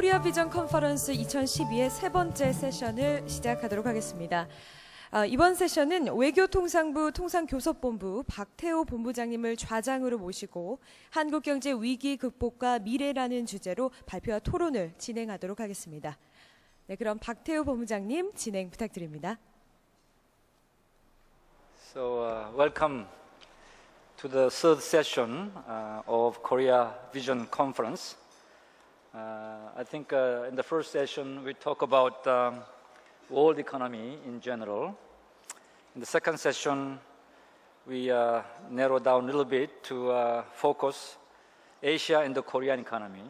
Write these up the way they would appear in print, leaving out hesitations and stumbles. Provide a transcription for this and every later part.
코리아 비전 컨퍼런스 2012의 세 번째 세션을 시작하도록 하겠습니다. 이번 세션은 외교통상부 통상교섭본부 박태호 본부장님을 좌장으로 모시고 한국경제 위기 극복과 미래라는 주제로 발표와 토론을 진행하도록 하겠습니다. 네, 그럼 박태호 본부장님 진행 부탁드립니다. So, welcome to the third session of Korea Vision Conference. I think in the first session we talk about world economy in general. In the second session we narrow down a little bit to focus Asia and the Korean economy.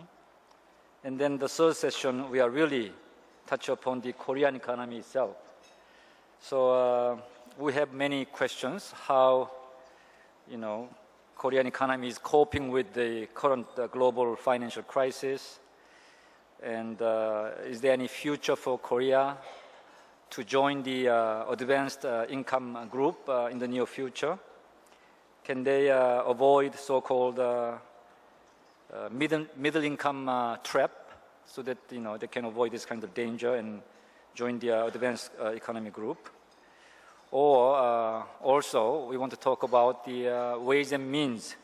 And then the third session we are really touch upon the Korean economy itself. So we have many questions how Korean economy is coping with the current global financial crisis, and is there any future for Korea to join the advanced income group in the near future? Can they avoid so-called middle income trap so that they can avoid this kind of danger and join the advanced economy group? Or also, we want to talk about the ways and means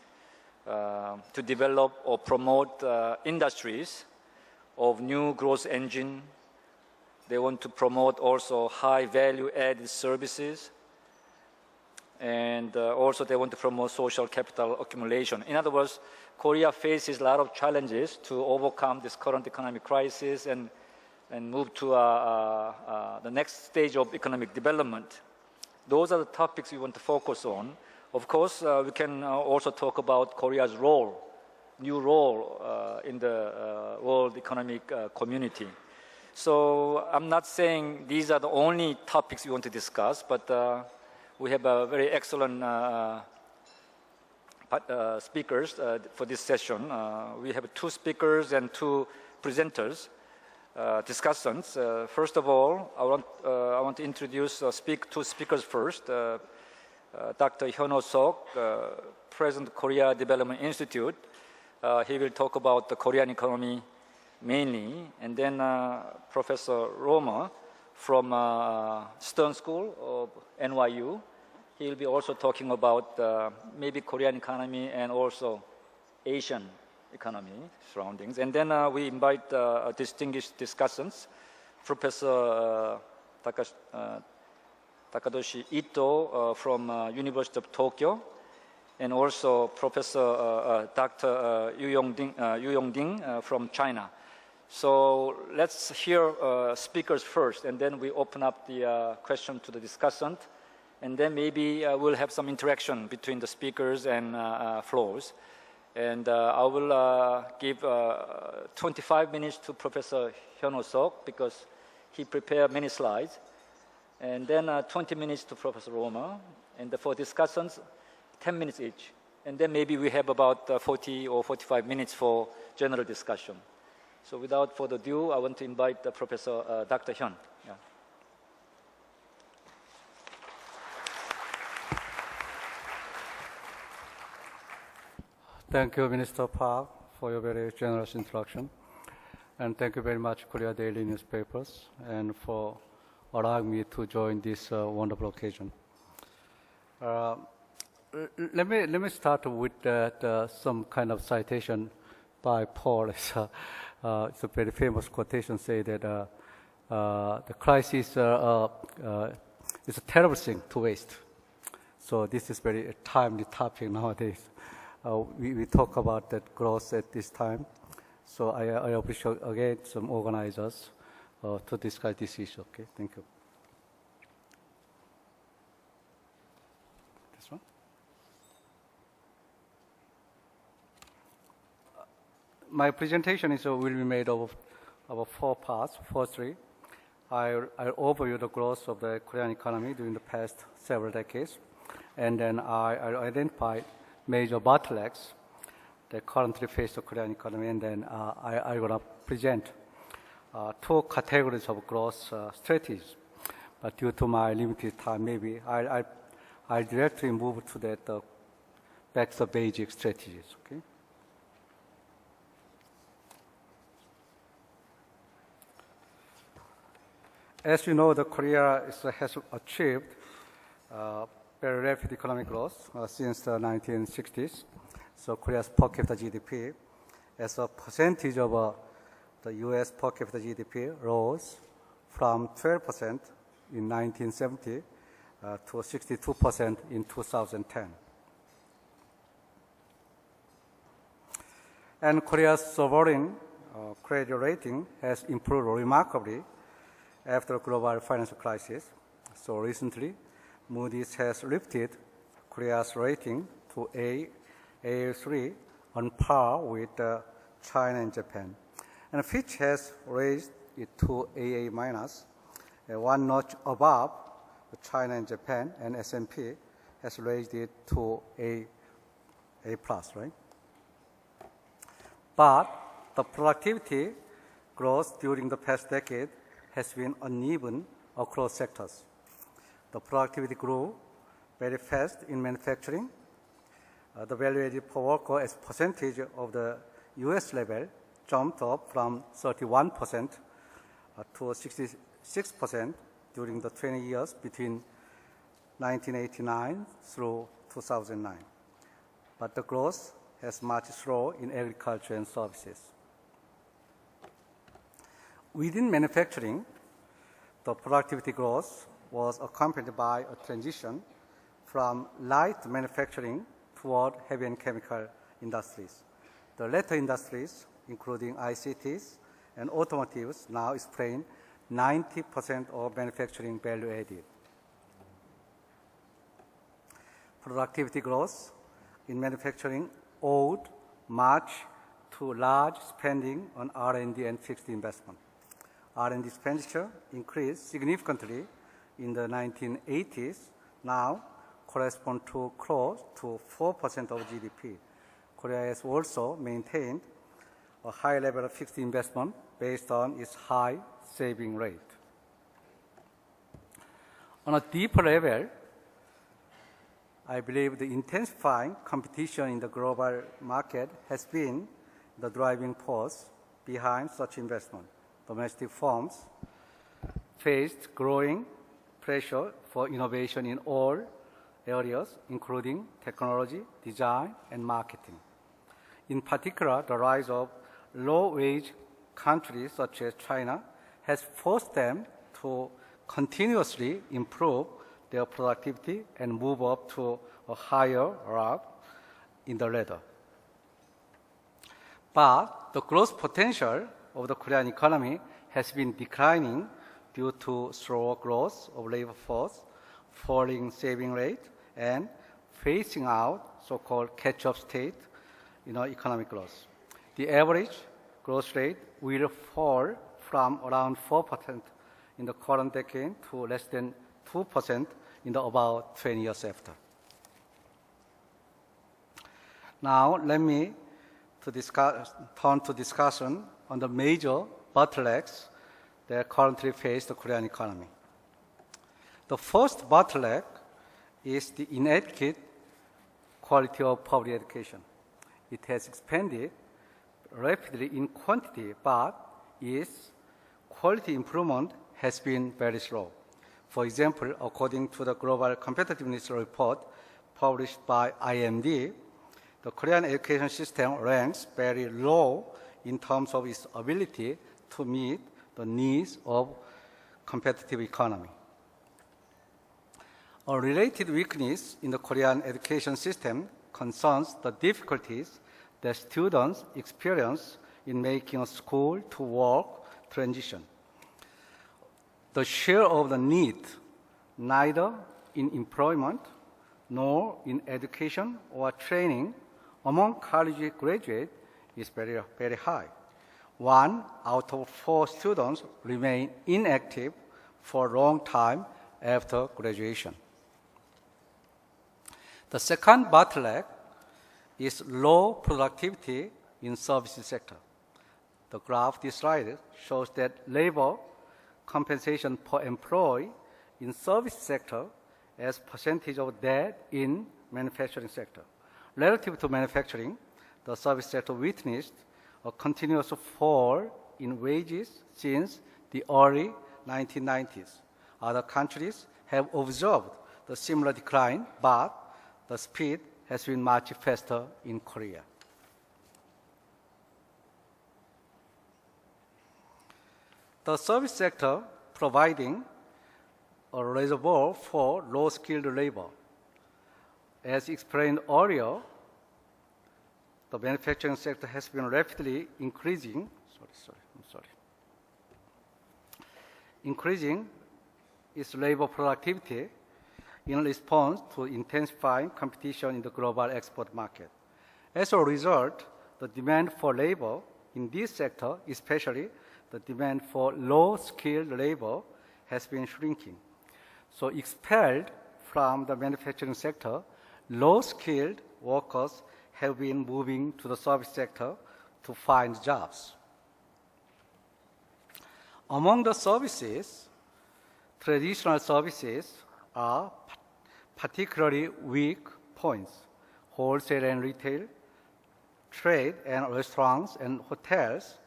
to develop or promote industries of new growth engine. They want to promote also high value-added services, and also they want to promote social capital accumulation. In other words, Korea faces a lot of challenges to overcome this current economic crisis and move to the next stage of economic development. Those are the topics we want to focus on. Of course, we can also talk about Korea's new role in the world economic community. So I'm not saying these are the only topics we want to discuss, but we have a very excellent speakers for this session. We have two speakers and two presenters. Discussants. First of all, I want to introduce two speakers first. Dr. Hyun-ho Sok, President of Korea Development Institute. He will talk about the Korean economy mainly, and then Professor Roma from Stern School of NYU. He will be also talking about maybe Korean economy and also Asian economy surroundings. And then we invite distinguished discussants, Professor Takadoshi Ito from University of Tokyo, and also Professor Dr. Yu Yongding from China. So let's hear speakers first, and then we open up the question to the discussant, and then maybe we'll have some interaction between the speakers and floors. And I will give 25 minutes to Professor Hyun-ho Sok because he prepared many slides. And then 20 minutes to Professor Roma. And for discussions, 10 minutes each. And then maybe we have about 40 or 45 minutes for general discussion. So without further ado, I want to invite Professor Dr. Hyun. Yeah. Thank you, Minister Park, for your very generous introduction. And thank you very much, Korea Daily Newspapers, and for allowing me to join this wonderful occasion. Let me start with some kind of citation by Paul. It's a very famous quotation, say that the crisis is a terrible thing to waste. So this is very timely topic nowadays. We talk about that growth at this time. So I appreciate again some organizers to discuss this issue. Okay, thank you. This one. My presentation will be made of 4 parts. Firstly, I'll overview the growth of the Korean economy during the past several decades, and then I'll identify major bottlenecks that currently face the Korean economy, and then I'm going to present 2 categories of growth strategies. But due to my limited time, maybe I'll directly move to that back to the basic strategies. Okay. As you know, Korea has achieved very rapid economic growth since the 1960s. So Korea's per capita GDP, as a percentage of the U.S. per capita GDP, rose from 12% in 1970 to 62% in 2010. And Korea's sovereign credit rating has improved remarkably after the global financial crisis. So recently, Moody's has lifted Korea's rating to AA3 on par with China and Japan. And Fitch has raised it to AA-, one notch above China and Japan, and S&P has raised it to A+, right? But the productivity growth during the past decade has been uneven across sectors. The productivity grew very fast in manufacturing. The value added per worker as percentage of the US level jumped up from 31% to 66% during the 20 years between 1989 through 2009. But the growth has much slower in agriculture and services. Within manufacturing, the productivity growth was accompanied by a transition from light manufacturing toward heavy and chemical industries. The latter industries, including ICTs and automotives, now explain 90% of manufacturing value added. Productivity growth in manufacturing owed much to large spending on R&D and fixed investment. R&D expenditure increased significantly in the 1980s, now correspond to close to 4% of GDP. Korea has also maintained a high level of fixed investment based on its high saving rate. On a deeper level, I believe the intensifying competition in the global market has been the driving force behind such investment. Domestic firms faced growing pressure for innovation in all areas, including technology, design, and marketing. In particular, the rise of low-wage countries such as China has forced them to continuously improve their productivity and move up to a higher rung in the ladder. But the growth potential of the Korean economy has been declining due to slower growth of labor force, falling saving rate, and phasing out so-called catch-up state in our economic growth. The average growth rate will fall from around 4% in the current decade to less than 2% in the about 20 years after. Now, let me turn to discussion on the major bottlenecks that currently face the Korean economy. The first bottleneck is the inadequate quality of public education. It has expanded rapidly in quantity, but its quality improvement has been very slow. For example, according to the Global Competitiveness Report published by IMD, the Korean education system ranks very low in terms of its ability to meet the needs of competitive economy. A related weakness in the Korean education system concerns the difficulties that students experience in making a school-to-work transition. The share of the need, neither in employment nor in education or training among college graduates is very, very high. 1 out of 4 students remain inactive for a long time after graduation. The second bottleneck is low productivity in services sector. The graph this slide shows that labor compensation per employee in service sector as percentage of that in manufacturing sector. Relative to manufacturing, the service sector witnessed a continuous fall in wages since the early 1990s. Other countries have observed the similar decline, but the speed has been much faster in Korea. The service sector providing a reservoir for low-skilled labor. As explained earlier, the manufacturing sector has been rapidly increasing its labor productivity in response to intensifying competition in the global export market. As a result, the demand for labor in this sector, especially the demand for low-skilled labor, has been shrinking. So expelled from the manufacturing sector, low-skilled workers have been moving to the service sector to find jobs. Among the services, traditional services are particularly weak points: wholesale and retail, trade and restaurants and hotels,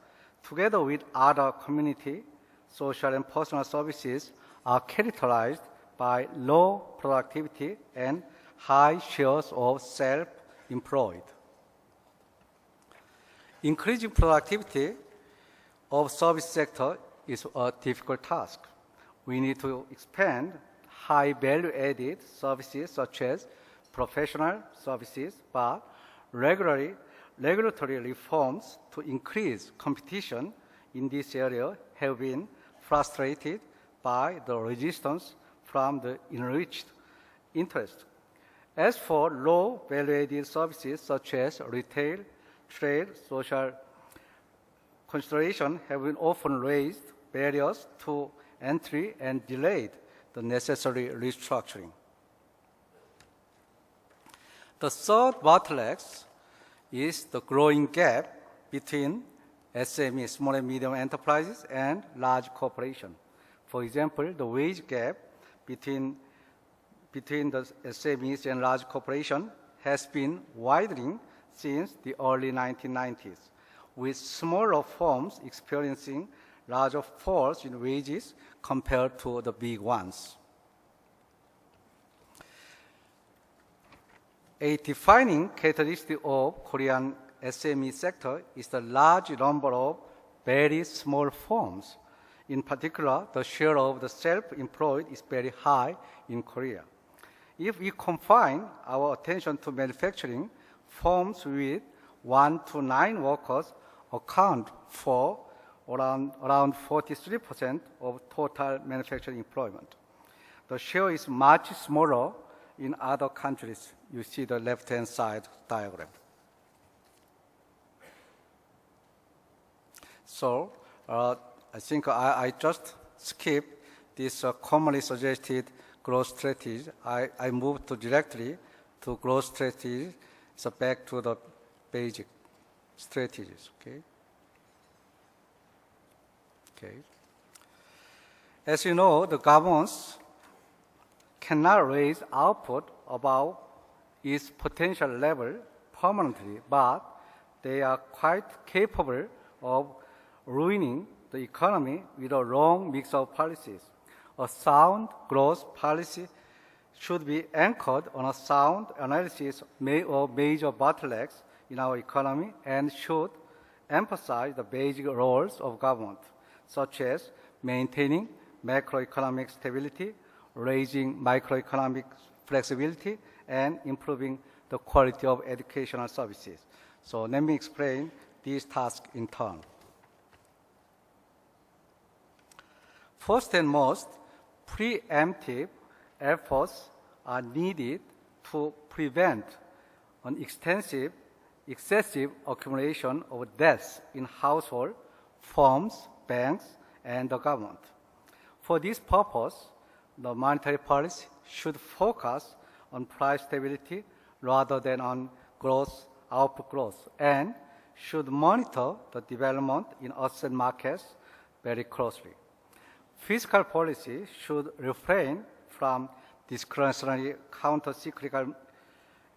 together with other community, social and personal services, are characterized by low productivity and high shares of self-employed. Increasing productivity of service sector is a difficult task. We need to expand high value-added services such as professional services, but regulatory reforms to increase competition in this area have been frustrated by the resistance from the enriched interest. As for low value-added services such as retail, trade, social consideration have been often raised barriers to entry and delayed the necessary restructuring. The third bottleneck is the growing gap between SME, small and medium enterprises, and large corporations. For example, the wage gap between the SMEs and large corporations has been widening since the early 1990s, with smaller firms experiencing larger falls in wages compared to the big ones. A defining characteristic of Korean SME sector is the large number of very small firms. In particular, the share of the self-employed is very high in Korea. If we confine our attention to manufacturing, firms with 1 to 9 workers account for around 43% of total manufacturing employment. The share is much smaller in other countries. You see the left-hand side diagram. So I think I just skipped this commonly suggested growth strategy. I moved directly to growth strategy, so back to the basic strategies, okay? As you know, the governments cannot raise output above its potential level permanently, but they are quite capable of ruining the economy with a wrong mix of policies. A sound growth policy should be anchored on a sound analysis of major bottlenecks in our economy and should emphasize the basic roles of government, such as maintaining macroeconomic stability, raising microeconomic flexibility, and improving the quality of educational services. So let me explain these tasks in turn. First and most, preemptive efforts are needed to prevent an excessive accumulation of debts in household, firms, banks, and the government. For this purpose, the monetary policy should focus on price stability rather than on output growth, and should monitor the development in asset markets very closely. Fiscal policy should refrain from discretionary counter-cyclical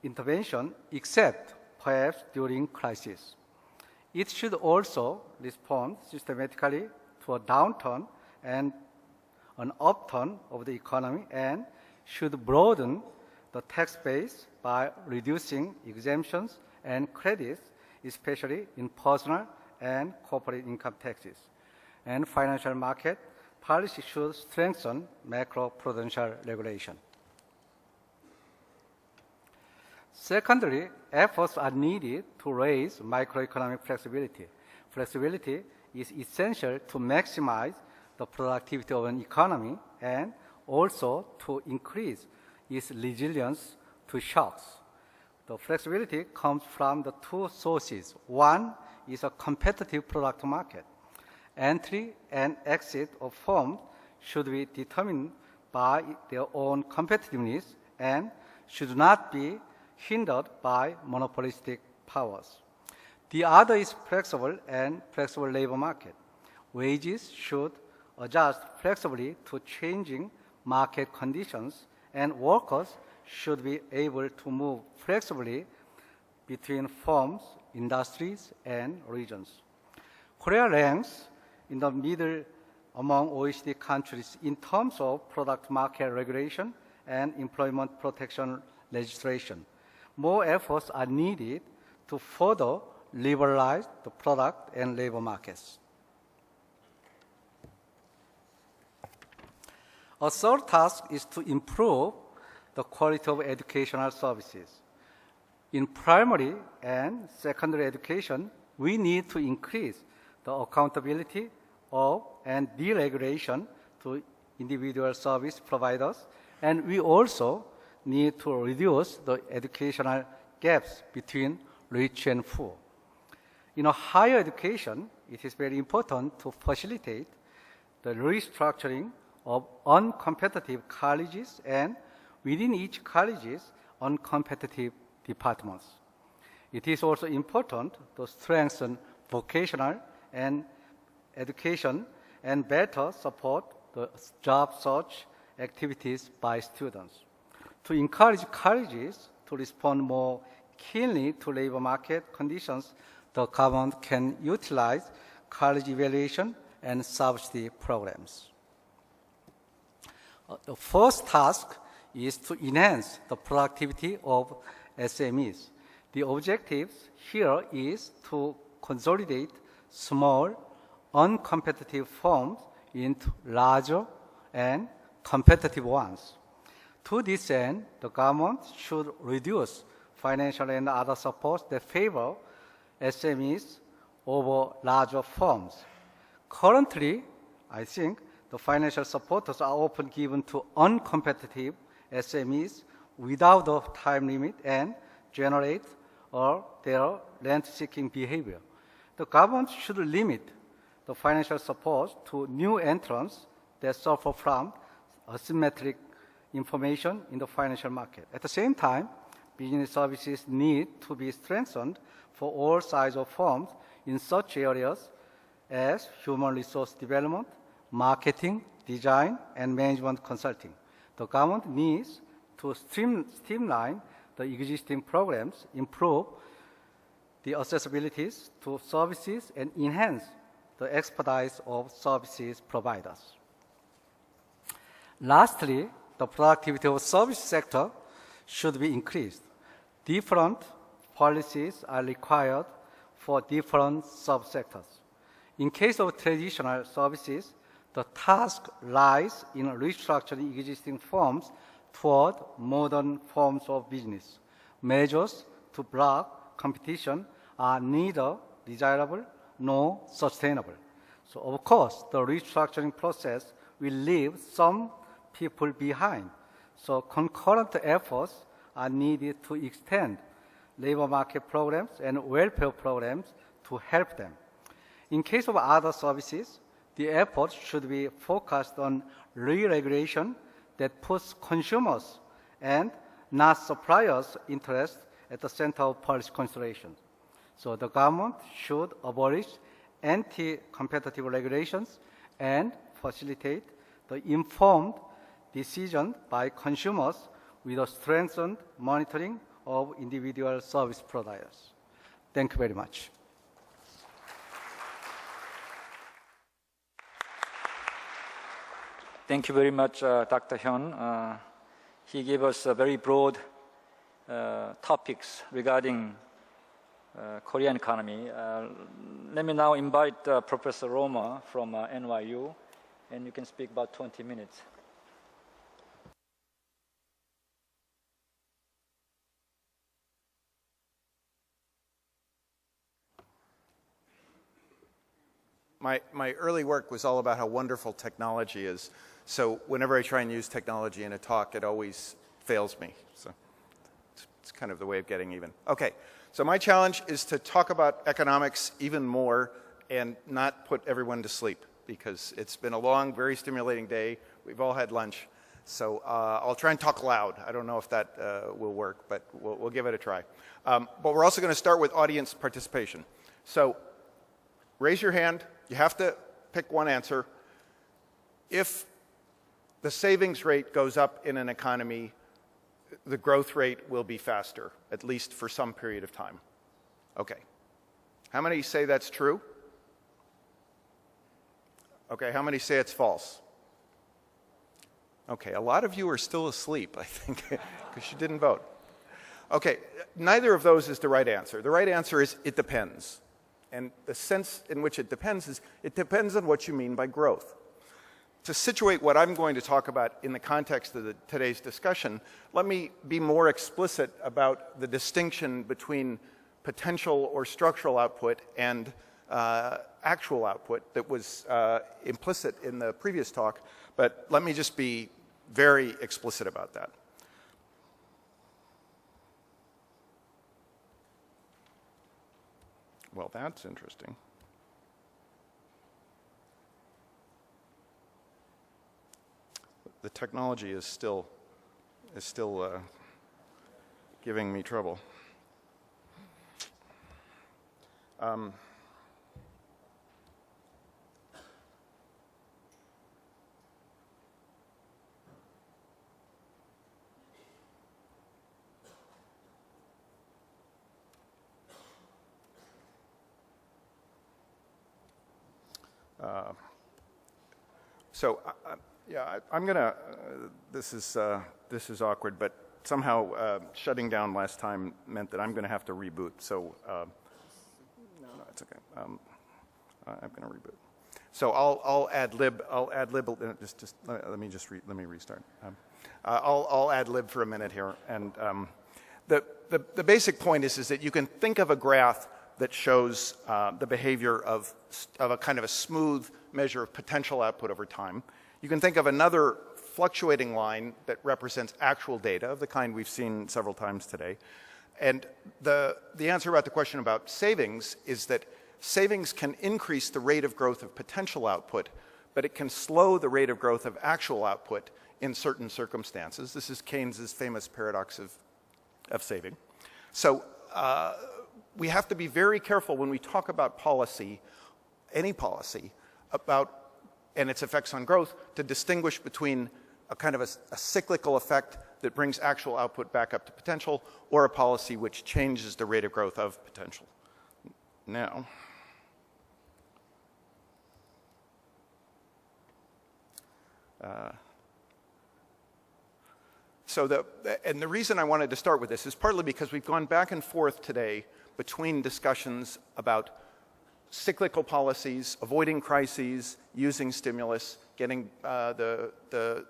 intervention, except perhaps during crisis. It should also respond systematically to a downturn and an upturn of the economy and should broaden the tax base by reducing exemptions and credits, especially in personal and corporate income taxes. And financial market policy should strengthen macro-prudential regulation. Secondly, efforts are needed to raise microeconomic flexibility. Flexibility is essential to maximize the productivity of an economy and also to increase its resilience to shocks. The flexibility comes from the two sources. One is a competitive product market. Entry and exit of firms should be determined by their own competitiveness and should not be hindered by monopolistic powers. The other is flexible labor market. Wages should adjust flexibly to changing market conditions, and workers should be able to move flexibly between firms, industries, and regions. Korea ranks in the middle among OECD countries in terms of product market regulation and employment protection legislation. More efforts are needed to further liberalize the product and labor markets. A third task is to improve the quality of educational services. In primary and secondary education, we need to increase the accountability of and deregulation to individual service providers, and we also need to reduce the educational gaps between rich and poor. In a higher education, it is very important to facilitate the restructuring of uncompetitive colleges and within each colleges uncompetitive departments. It is also important to strengthen vocational and education and better support the job search activities by students. To encourage colleges to respond more keenly to labor market conditions, the government can utilize college evaluation and subsidy programs. The first task is to enhance the productivity of SMEs. The objective here is to consolidate small, uncompetitive firms into larger and competitive ones. To this end, the government should reduce financial and other supports that favor SMEs over larger firms. Currently, I think the financial supports are often given to uncompetitive SMEs without a time limit and generate their rent-seeking behavior. The government should limit the financial support to new entrants that suffer from asymmetric information in the financial market. At the same time, business services need to be strengthened for all sizes of firms in such areas as human resource development, marketing, design, and management consulting. The government needs to streamline the existing programs, improve the accessibilities to services, and enhance the expertise of services providers. Lastly, the productivity of the service sector should be increased. Different policies are required for different subsectors. In case of traditional services, the task lies in restructuring existing firms toward modern forms of business. Measures to block competition are neither desirable nor sustainable. So, of course, the restructuring process will leave some people behind. So, concurrent efforts are needed to extend labor market programs and welfare programs to help them. In case of other services, the efforts should be focused on re-regulation that puts consumers and not suppliers' interests at the center of policy considerations. So the government should abolish anti-competitive regulations and facilitate the informed decision by consumers with a strengthened monitoring of individual service providers. Thank you very much. Thank you very much, Dr. Hyun. He gave us very broad topics regarding Korean economy. Let me now invite Professor Roma from NYU, and you can speak about 20 minutes. My early work was all about how wonderful technology is. So whenever I try and use technology in a talk, it always fails me. So it's kind of the way of getting even. Okay, so my challenge is to talk about economics even more and not put everyone to sleep, because it's been a long, very stimulating day. We've all had lunch. So I'll try and talk loud. I don't know if that will work, but we'll give it a try. But we're also going to start with audience participation. So raise your hand. You have to pick one answer. If the savings rate goes up in an economy, the growth rate will be faster, at least for some period of time. Okay. How many say that's true? Okay, how many say it's false? Okay, a lot of you are still asleep, I think, because you didn't vote. Okay, neither of those is the right answer. The right answer is it depends. And the sense in which it depends is it depends on what you mean by growth. To situate what I'm going to talk about in the context of today's discussion, let me be more explicit about the distinction between potential or structural output and actual output that was implicit in the previous talk, but let me just be very explicit about that. Well, that's interesting. The technology is still giving me trouble. I'm gonna. This is awkward, but somehow shutting down last time meant that I'm going to have to reboot. So no, it's okay. I'm going to reboot. So I'll ad lib. Just let me restart. I'll ad lib for a minute here, and the basic point is that you can think of a graph that shows the behavior of a kind of a smooth measure of potential output over time. You can think of another fluctuating line that represents actual data of the kind we've seen several times today. And the answer about the question about savings is that savings can increase the rate of growth of potential output, but it can slow the rate of growth of actual output in certain circumstances. This is Keynes's famous paradox of saving. So we have to be very careful when we talk about policy, any policy, and its effects on growth, to distinguish between a kind of a cyclical effect that brings actual output back up to potential, or a policy which changes the rate of growth of potential. Now, the reason I wanted to start with this is partly because we've gone back and forth today between discussions about cyclical policies, avoiding crises, using stimulus, getting the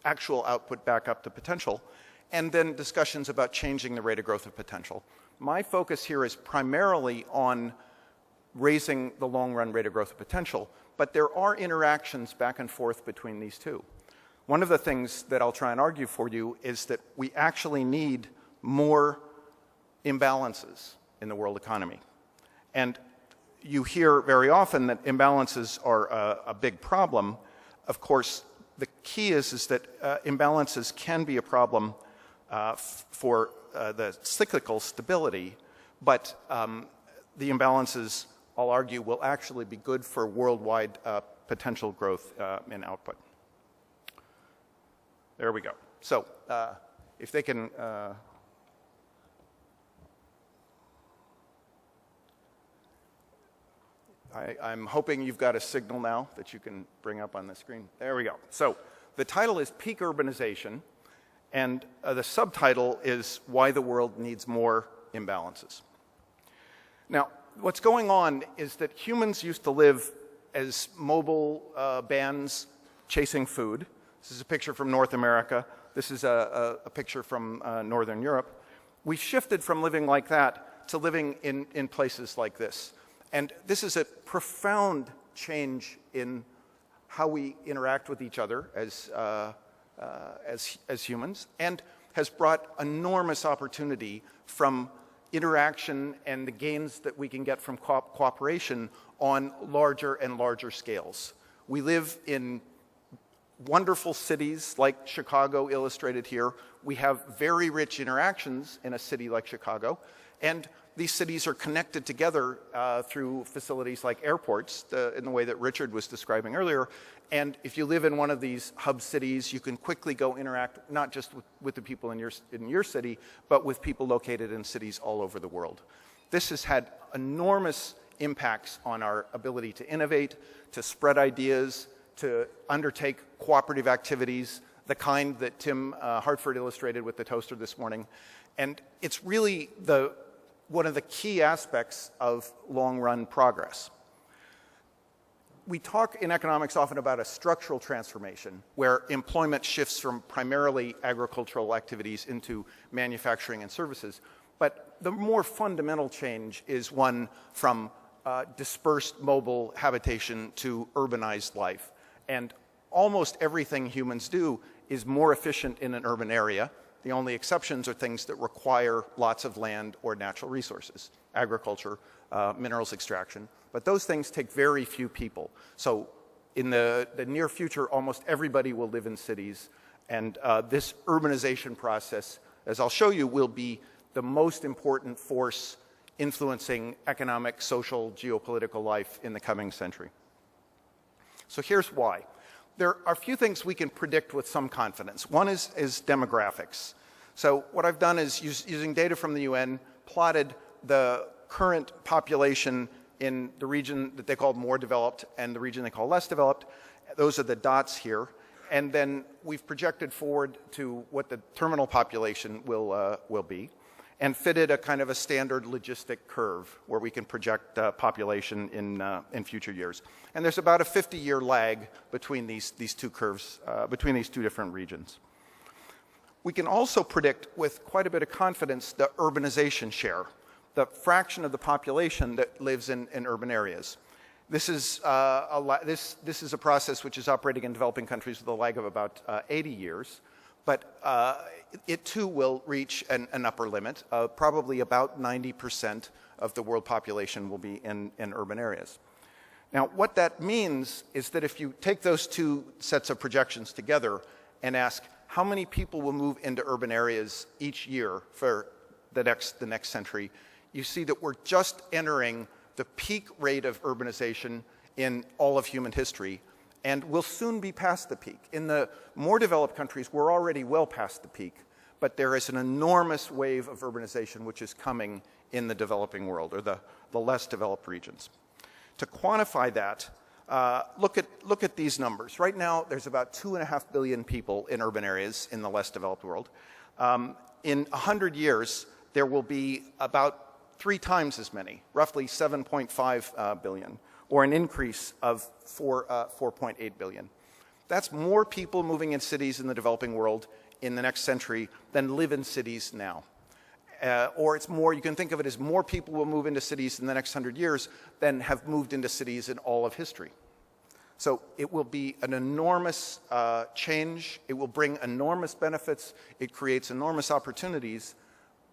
actual output back up to potential, and then discussions about changing the rate of growth of potential. My focus here is primarily on raising the long-run rate of growth of potential, but there are interactions back and forth between these two. One of the things that I'll try and argue for you is that we actually need more imbalances in the world economy. And you hear very often that imbalances are a big problem. Of course, the key is that imbalances can be a problem for the cyclical stability, but the imbalances, I'll argue, will actually be good for worldwide potential growth in output. There we go. So if they can... I'm hoping you've got a signal now that you can bring up on the screen. There we go. So the title is Peak Urbanization, and the subtitle is Why the World Needs More Imbalances. Now, what's going on is that humans used to live as mobile bands chasing food. This is a picture from North America. This is a picture from Northern Europe. We've shifted from living like that to living in places like this. And this is a profound change in how we interact with each other as humans, and has brought enormous opportunity from interaction and the gains that we can get from cooperation on larger and larger scales. We live in wonderful cities like Chicago, illustrated here. We have very rich interactions in a city like Chicago, and these cities are connected together through facilities like airports, in the way that Richard was describing earlier. And if you live in one of these hub cities, you can quickly go interact not just with the people in your city, but with people located in cities all over the world. This has had enormous impacts on our ability to innovate, to spread ideas, to undertake cooperative activities, the kind that Tim Hartford illustrated with the toaster this morning. And it's really one of the key aspects of long-run progress. We talk in economics often about a structural transformation where employment shifts from primarily agricultural activities into manufacturing and services. But the more fundamental change is one from dispersed mobile habitation to urbanized life. And almost everything humans do is more efficient in an urban area. The only exceptions are things that require lots of land or natural resources, agriculture, minerals extraction. But those things take very few people. So in the near future, almost everybody will live in cities. And this urbanization process, as I'll show you, will be the most important force influencing economic, social, geopolitical life in the coming century. So here's why. There are a few things we can predict with some confidence. One is demographics. So what I've done is, using data from the UN, plotted the current population in the region that they call more developed and the region they call less developed. Those are the dots here. And then we've projected forward to what the terminal population will be, and fitted a kind of a standard logistic curve where we can project population in future years. And there's about a 50-year lag between these two curves, between these two different regions. We can also predict with quite a bit of confidence the urbanization share, the fraction of the population that lives in urban areas. This is a process which is operating in developing countries with a lag of about 80 years. But it too will reach an upper limit. Probably about 90% of the world population will be in urban areas. Now, what that means is that if you take those two sets of projections together and ask how many people will move into urban areas each year for the next century, you see that we're just entering the peak rate of urbanization in all of human history. And we'll soon be past the peak. In the more developed countries, we're already well past the peak, but there is an enormous wave of urbanization which is coming in the developing world, or the less developed regions. To quantify that, look at these numbers. Right now, there's about 2.5 billion people in urban areas in the less developed world. In 100 years, there will be about 3 times as many, roughly 7.5 billion. Or an increase of 4.8 billion. That's more people moving in cities in the developing world in the next century than live in cities now. Or it's more, you can think of it as more people will move into cities in the next 100 years than have moved into cities in all of history. So it will be an enormous change. It will bring enormous benefits. It creates enormous opportunities.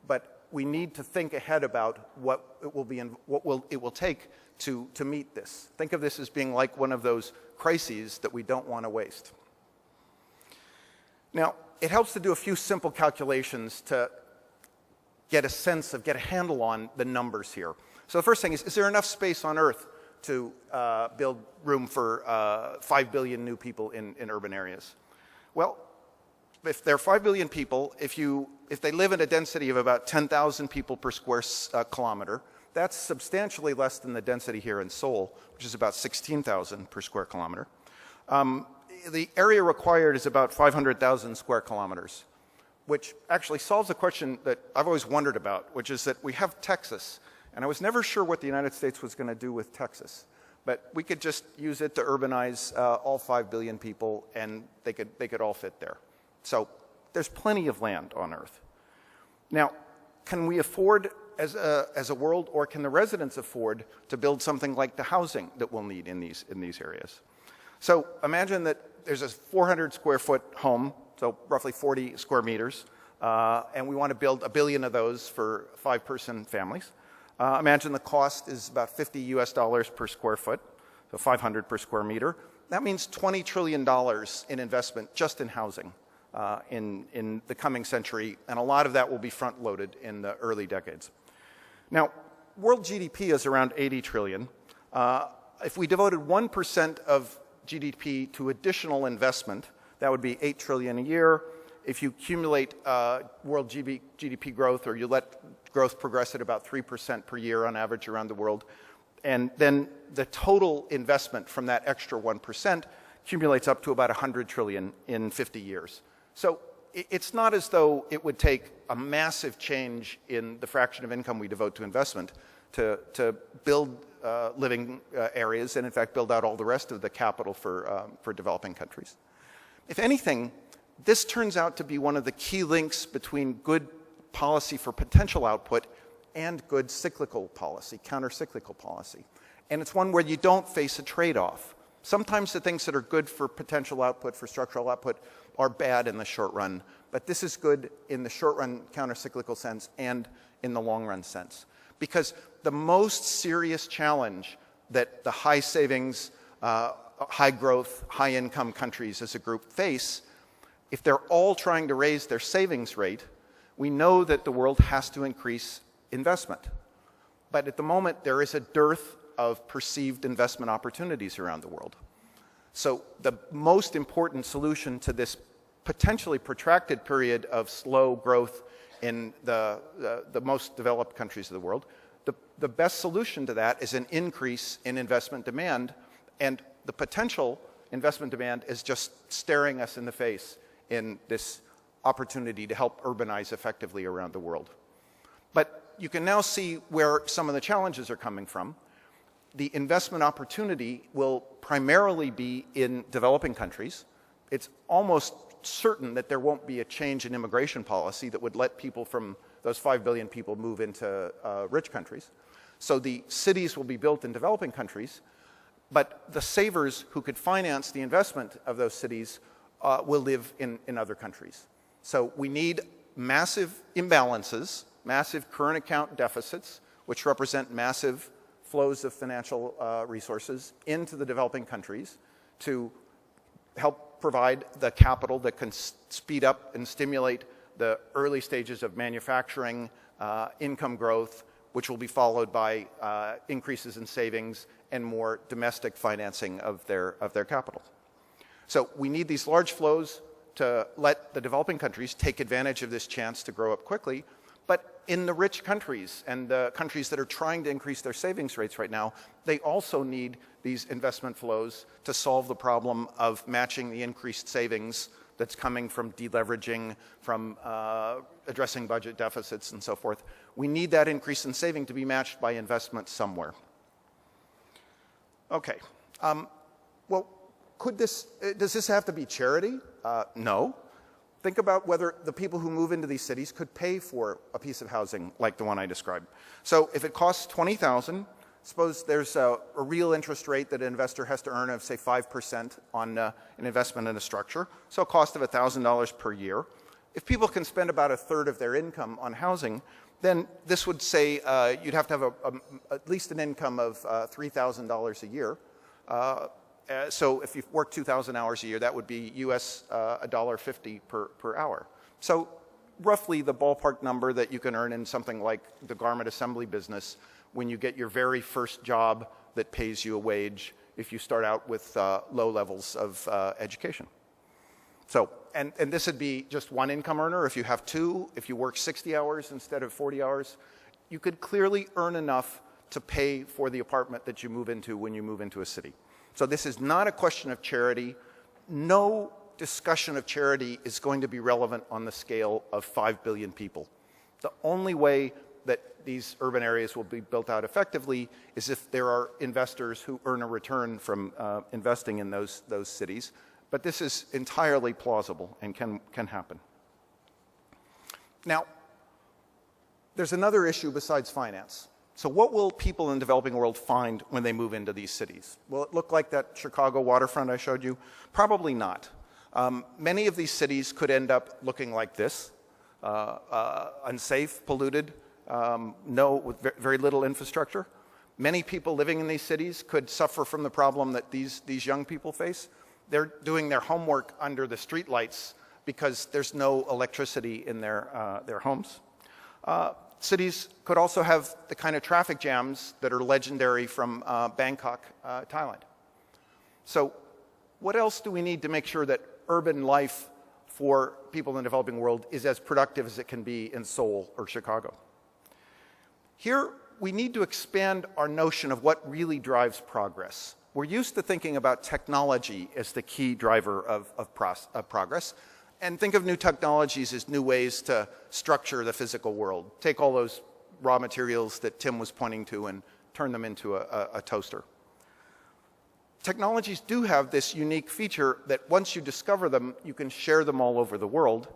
But we need to think ahead about what it will be and what it will take to meet this. Think of this as being like one of those crises that we don't want to waste. Now, it helps to do a few simple calculations to get a handle on the numbers here. So the first thing is there enough space on Earth to build room for 5 billion new people in urban areas? Well, if there are 5 billion people, if they live in a density of about 10,000 people per square kilometer, That's substantially less than the density here in Seoul, which is about 16,000 per square kilometer. The area required is about 500,000 square kilometers, which actually solves a question that I've always wondered about, which is that we have Texas, and I was never sure what the United States was going to do with Texas. But we could just use it to urbanize all 5 billion people, and they could all fit there. So there's plenty of land on Earth. Now, can we afford as a world, or can the residents afford to build something like the housing that we'll need in these areas? So imagine that there's a 400 square foot home, so roughly 40 square meters, and we want to build 1 billion of those for 5-person families. Imagine the cost is about $50 per square foot, so 500 per square meter. That means $20 trillion in investment just in housing in the coming century, and a lot of that will be front-loaded in the early decades. Now, world GDP is around 80 trillion. If we devoted 1% of GDP to additional investment, that would be 8 trillion a year. If you accumulate world GDP growth, or you let growth progress at about 3% per year on average around the world, and then the total investment from that extra 1% accumulates up to about 100 trillion in 50 years. So it's not as though it would take a massive change in the fraction of income we devote to investment to build living areas, and in fact build out all the rest of the capital for developing countries. If anything, this turns out to be one of the key links between good policy for potential output and good cyclical policy, counter-cyclical policy. And it's one where you don't face a trade-off. Sometimes the things that are good for potential output, for structural output, are bad in the short run. But this is good in the short run counter-cyclical sense and in the long run sense. Because the most serious challenge that the high savings, high growth, high income countries as a group face, if they're all trying to raise their savings rate, we know that the world has to increase investment. But at the moment, there is a dearth of perceived investment opportunities around the world. So the most important solution to this potentially protracted period of slow growth in the most developed countries of the world, the best solution to that is an increase in investment demand, and the potential investment demand is just staring us in the face in this opportunity to help urbanize effectively around the world. But you can now see where some of the challenges are coming from. The investment opportunity will primarily be in developing countries. It's almost certain that there won't be a change in immigration policy that would let people from those 5 billion people move into rich countries. So the cities will be built in developing countries, but the savers who could finance the investment of those cities will live in other countries. So we need massive imbalances, massive current account deficits, which represent massive flows of financial resources into the developing countries to help provide the capital that can speed up and stimulate the early stages of manufacturing, income growth, which will be followed by increases in savings and more domestic financing of their capital. So we need these large flows to let the developing countries take advantage of this chance to grow up quickly. But in the rich countries and the countries that are trying to increase their savings rates right now, they also need these investment flows to solve the problem of matching the increased savings that's coming from deleveraging, from addressing budget deficits and so forth. We need that increase in saving to be matched by investment somewhere. Okay. Well, does this have to be charity? No. Think about whether the people who move into these cities could pay for a piece of housing like the one I described. So if it costs $20,000, suppose there's a real interest rate that an investor has to earn of, say, 5% on an investment in a structure, so a cost of $1,000 per year. If people can spend about a third of their income on housing, then this would say you'd have to have at least an income of $3,000 a year. So if you work 2,000 hours a year, that would be US $1.50 per hour. So roughly the ballpark number that you can earn in something like the garment assembly business when you get your very first job that pays you a wage if you start out with low levels of education. So, and this would be just one income earner. If you have two, if you work 60 hours instead of 40 hours, you could clearly earn enough to pay for the apartment that you move into when you move into a city. So this is not a question of charity. No discussion of charity is going to be relevant on the scale of 5 billion people. The only way that these urban areas will be built out effectively is if there are investors who earn a return from investing in those cities. But this is entirely plausible and can happen. Now, there's another issue besides finance. So what will people in the developing world find when they move into these cities? Will it look like that Chicago waterfront I showed you? Probably not. Many of these cities could end up looking like this, unsafe, polluted, with very little infrastructure. Many people living in these cities could suffer from the problem that these young people face. They're doing their homework under the streetlights because there's no electricity in their homes. Cities could also have the kind of traffic jams that are legendary from Bangkok, Thailand. So what else do we need to make sure that urban life for people in the developing world is as productive as it can be in Seoul or Chicago? Here, we need to expand our notion of what really drives progress. We're used to thinking about technology as the key driver of progress, and think of new technologies as new ways to structure the physical world. Take all those raw materials that Tim was pointing to and turn them into a toaster. Technologies do have this unique feature that once you discover them, you can share them all over the world.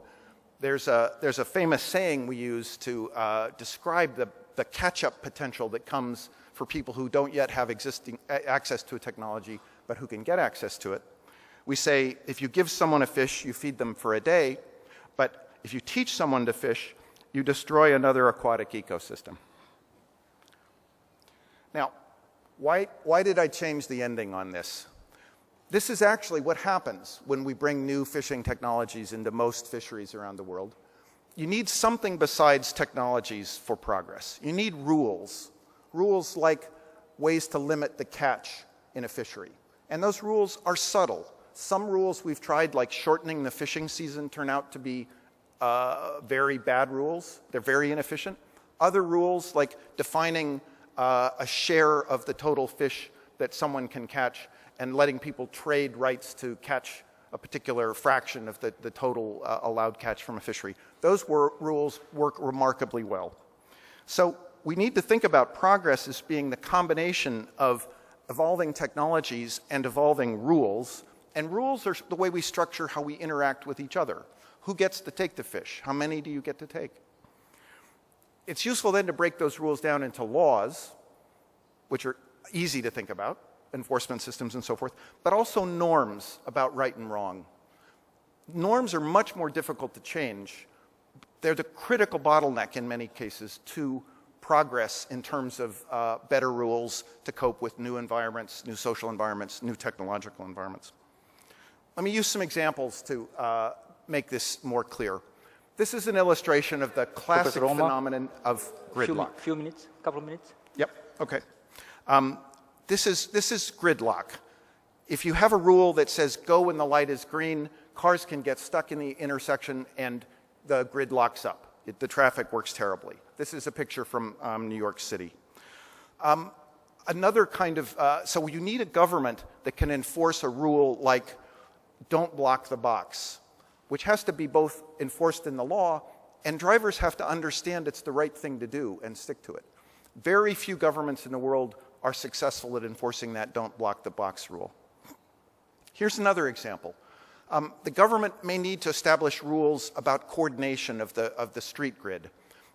There's a famous saying we use to describe the catch-up potential that comes for people who don't yet have access to a technology, but who can get access to it. We say, if you give someone a fish, you feed them for a day, but if you teach someone to fish, you destroy another aquatic ecosystem. Now, why did I change the ending on this? This is actually what happens when we bring new fishing technologies into most fisheries around the world. You need something besides technologies for progress. You need rules. Rules like ways to limit the catch in a fishery. And those rules are subtle. Some rules we've tried, like shortening the fishing season, turn out to be very bad rules. They're very inefficient. Other rules, like defining a share of the total fish that someone can catch and letting people trade rights to catch a particular fraction of the total allowed catch from a fishery. Those rules work remarkably well. So we need to think about progress as being the combination of evolving technologies and evolving rules. And rules are the way we structure how we interact with each other. Who gets to take the fish? How many do you get to take? It's useful then to break those rules down into laws, which are easy to think about, enforcement systems and so forth, but also norms about right and wrong. Norms are much more difficult to change. They're the critical bottleneck in many cases to progress in terms of better rules to cope with new environments, new social environments, new technological environments. Let me use some examples to make this more clear. This is an illustration of the classic phenomenon of gridlock. Few minutes, couple of minutes. Yep, okay. This is gridlock. If you have a rule that says go when the light is green, cars can get stuck in the intersection and the grid locks up. The traffic works terribly. This is a picture from New York City. Another kind of, so you need a government that can enforce a rule like don't block the box, which has to be both enforced in the law and drivers have to understand it's the right thing to do and stick to it. Very few governments in the world are successful at enforcing that don't block the box rule. Here's another example. The government may need to establish rules about coordination of the street grid.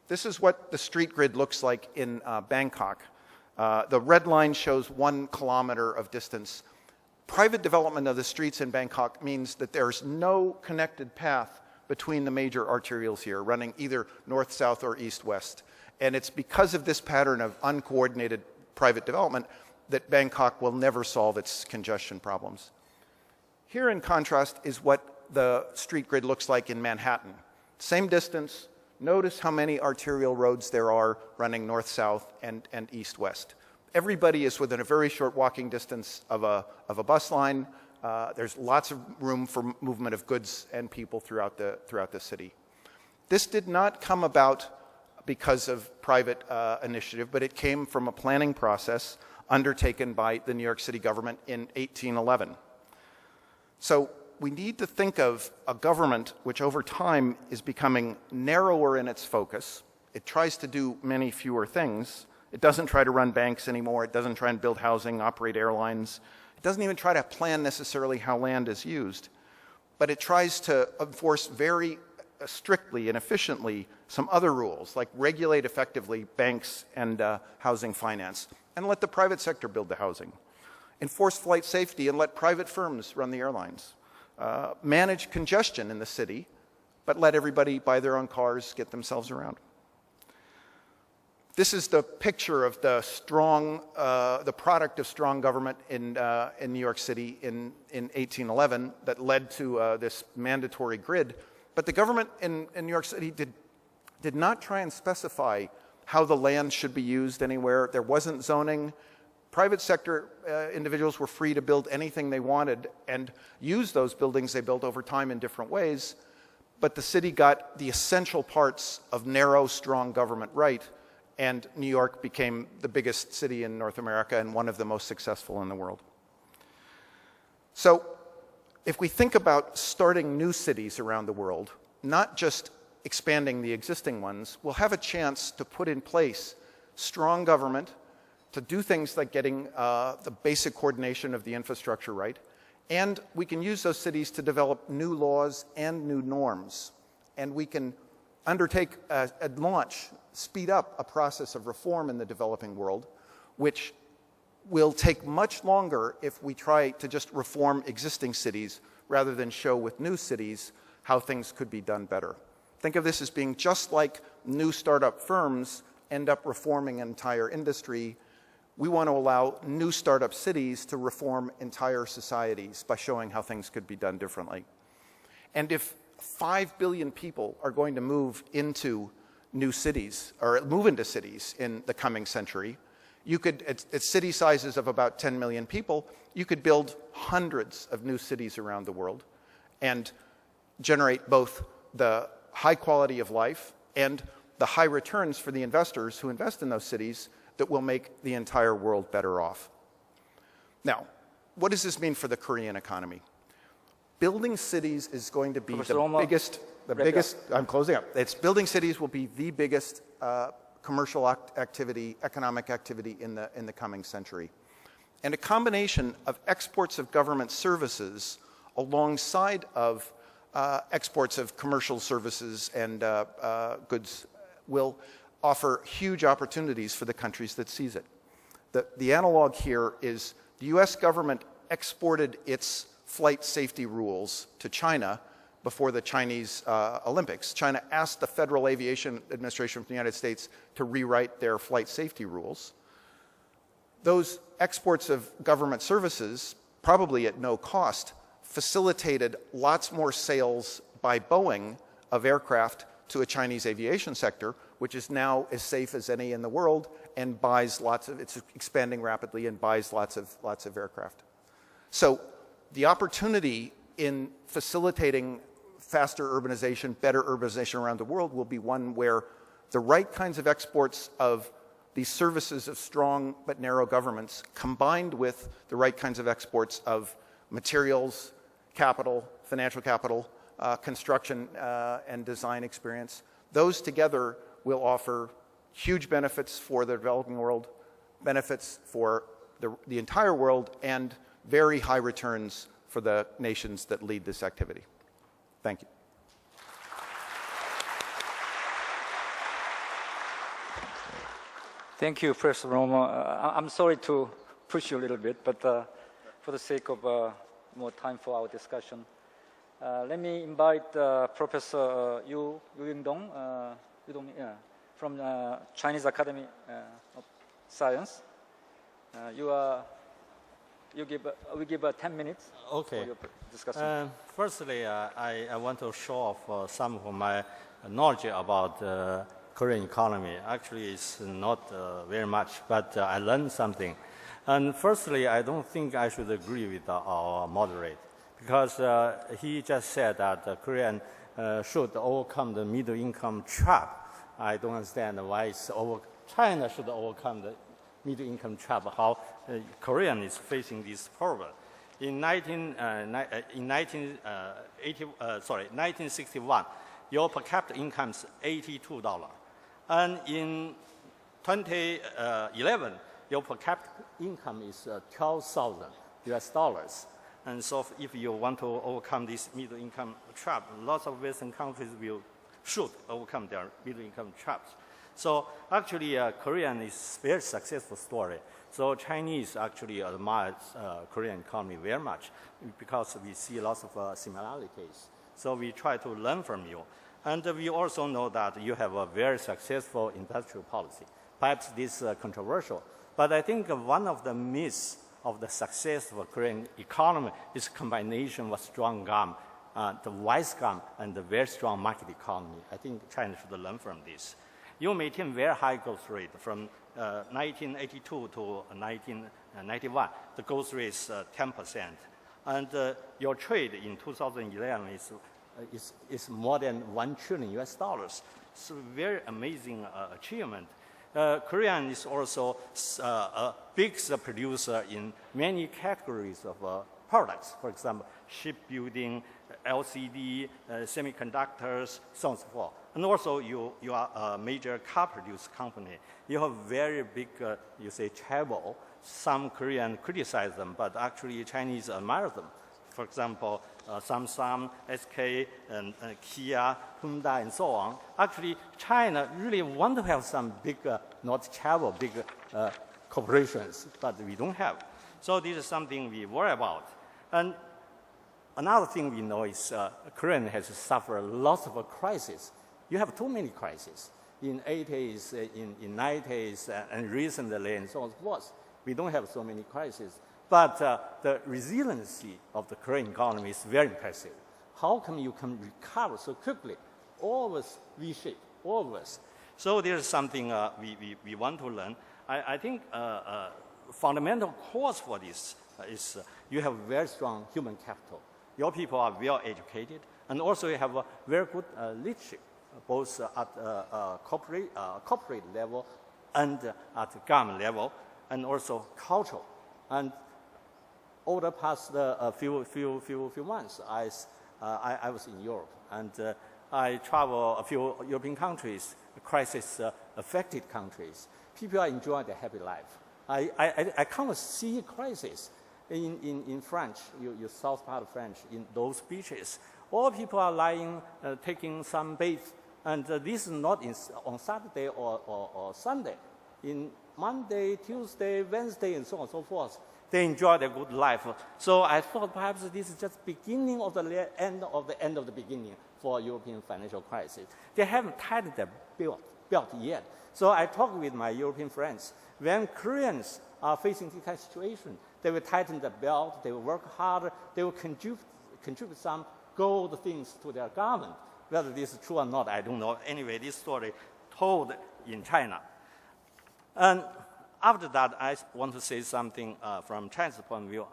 This is what the street grid looks like in Bangkok. The red line shows 1 kilometer of distance. Private development of the streets in Bangkok means that there's no connected path between the major arterials here, running either north-south or east-west. And it's because of this pattern of uncoordinated private development that Bangkok will never solve its congestion problems. Here, in contrast, is what the street grid looks like in Manhattan. Same distance. Notice how many arterial roads there are running north-south and east-west. Everybody is within a very short walking distance of a bus line. There's lots of room for movement of goods and people throughout the city. This did not come about because of private initiative, but it came from a planning process undertaken by the New York City government in 1811. So we need to think of a government which over time is becoming narrower in its focus. It tries to do many fewer things. It doesn't try to run banks anymore. It doesn't try and build housing, operate airlines. It doesn't even try to plan necessarily how land is used. But it tries to enforce very strictly and efficiently some other rules, like regulate effectively banks and housing finance, and let the private sector build the housing. Enforce flight safety and let private firms run the airlines. Manage congestion in the city, but let everybody buy their own cars, get themselves around. This is the picture of the product of strong government in New York City in 1811 that led to this mandatory grid. But the government in New York City did not try and specify how the land should be used anywhere. There wasn't zoning. Private sector individuals were free to build anything they wanted and use those buildings they built over time in different ways. But the city got the essential parts of narrow, strong government right, and New York became the biggest city in North America and one of the most successful in the world. So if we think about starting new cities around the world, not just expanding the existing ones, we'll have a chance to put in place strong government, to do things like getting the basic coordination of the infrastructure right, and we can use those cities to develop new laws and new norms. And we can undertake and speed up a process of reform in the developing world, which will take much longer if we try to just reform existing cities rather than show with new cities how things could be done better. Think of this as being just like new startup firms end up reforming an entire industry. We want to allow new startup cities to reform entire societies by showing how things could be done differently. And if 5 billion people are going to move into new cities, or move into cities in the coming century, you could, at city sizes of about 10 million people, you could build hundreds of new cities around the world and generate both the high quality of life and the high returns for the investors who invest in those cities that will make the entire world better off. Now, what does this mean for the Korean economy? Building cities is going to be the biggest, I'm closing up. Building cities will be the biggest commercial activity, economic activity in the coming century. And a combination of exports of government services alongside of exports of commercial services and goods will offer huge opportunities for the countries that seize it. The analog here is the US government exported its flight safety rules to China before the Chinese Olympics. China asked the Federal Aviation Administration of the United States to rewrite their flight safety rules. Those exports of government services, probably at no cost, facilitated lots more sales by Boeing of aircraft to a Chinese aviation sector, which is now as safe as any in the world and buys it's expanding rapidly and buys lots of aircraft. So the opportunity in facilitating faster urbanization, better urbanization around the world will be one where the right kinds of exports of these services of strong but narrow governments combined with the right kinds of exports of materials, capital, financial capital, construction and design experience, those together will offer huge benefits for the developing world, benefits for the entire world, and very high returns for the nations that lead this activity. Thank you. Thank you, Professor Romo. I'm sorry to push you a little bit, but for the sake of more time for our discussion, let me invite Professor Yu Yongdong from Chinese Academy of Science. We give 10 minutes okay. for your discussion. Firstly, I want to show off some of my knowledge about Korean economy. Actually, it's not very much, but I learned something. And firstly, I don't think I should agree with our moderator, because he just said that Korean should overcome the middle income trap. I don't understand why China should overcome the middle income trap, how Korea is facing this problem. In 1961, your per capita income is $82. And in 2011, your per capita income is $12,000. And so if you want to overcome this middle income trap, lots of Western countries should overcome their middle income traps. So actually, Korean is a very successful story. So Chinese actually admire Korean economy very much because we see lots of similarities. So we try to learn from you. And we also know that you have a very successful industrial policy. Perhaps this is controversial, but I think one of the myths of the success of Korean economy is combination with strong government, the wise government, and the very strong market economy. I think China should learn from this. You maintain very high growth rate from 1982 to 1991. The growth rate is 10%. And your trade in 2011 is more than $1 trillion US. It's a very amazing achievement. Korea is also a big producer in many categories of products. For example, shipbuilding, LCD, semiconductors, so on and so forth. And also, you are a major car producer company. You have very big, you say, chaebol. Some Koreans criticize them, but actually Chinese admire them. For example, Samsung, SK, and Kia, Hyundai, and so on. Actually, China really want to have some big, not chaebol, big corporations, but we don't have. So this is something we worry about. And another thing we know is Korea has suffered lots of crises. You have too many crises. In 80s, in 90s, and recently, and so on and so forth. We don't have so many crises. But the resiliency of the Korean economy is very impressive. How come you can recover so quickly? Always V-shaped, always. So there's something we want to learn. I think fundamental cause for this is you have very strong human capital. Your people are well educated, and also you have a very good leadership, both at corporate level and at government level, and also cultural. And over the past few months, I was in Europe, and I traveled a few European countries, crisis-affected countries. People are enjoying their happy life. I can't see crisis in French, you south part of French, in those beaches. All people are lying, taking some baths, and this is not on Saturday or Sunday. In Monday, Tuesday, Wednesday, and so on and so forth. They enjoy their good life. So I thought perhaps this is just beginning of the end of the beginning for European financial crisis. They haven't tightened their belt yet. So I talked with my European friends. When Koreans are facing this kind of situation, they will tighten the belt, they will work harder, they will contribute some gold things to their government. Whether this is true or not, I don't know. Anyway, this story told in China. And after that, I want to say something from China's point of view,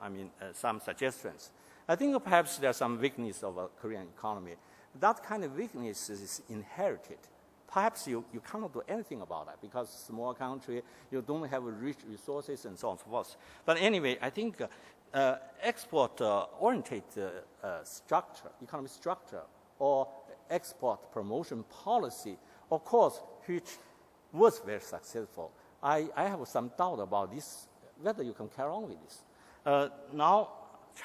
some suggestions. I think perhaps there's some weakness of a Korean economy. That kind of weakness is inherited. Perhaps you cannot do anything about that because small country, you don't have rich resources and so on and so forth. But anyway, I think export-oriented structure, economic structure, or export promotion policy, of course, which was very successful. I have some doubt about this, whether you can carry on with this. Now,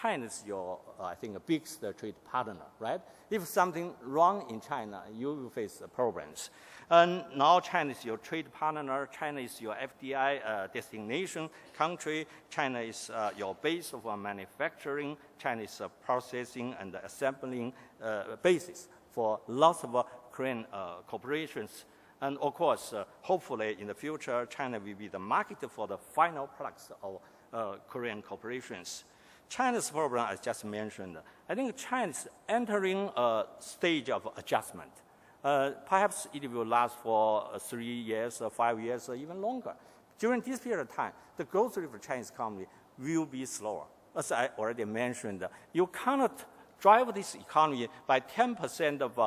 China is your, I think, biggest trade partner, right? If something wrong in China, you will face problems. And now China is your trade partner. China is your FDI destination country. China is your base of manufacturing. China is a processing and assembling basis for lots of Korean corporations. And of course, hopefully in the future, China will be the market for the final products of Korean corporations. China's problem, as just mentioned, I think China is entering a stage of adjustment. Perhaps it will last for 3 years, or 5 years, or even longer. During this period of time, the growth rate of the Chinese economy will be slower. As I already mentioned, you cannot drive this economy by 10% of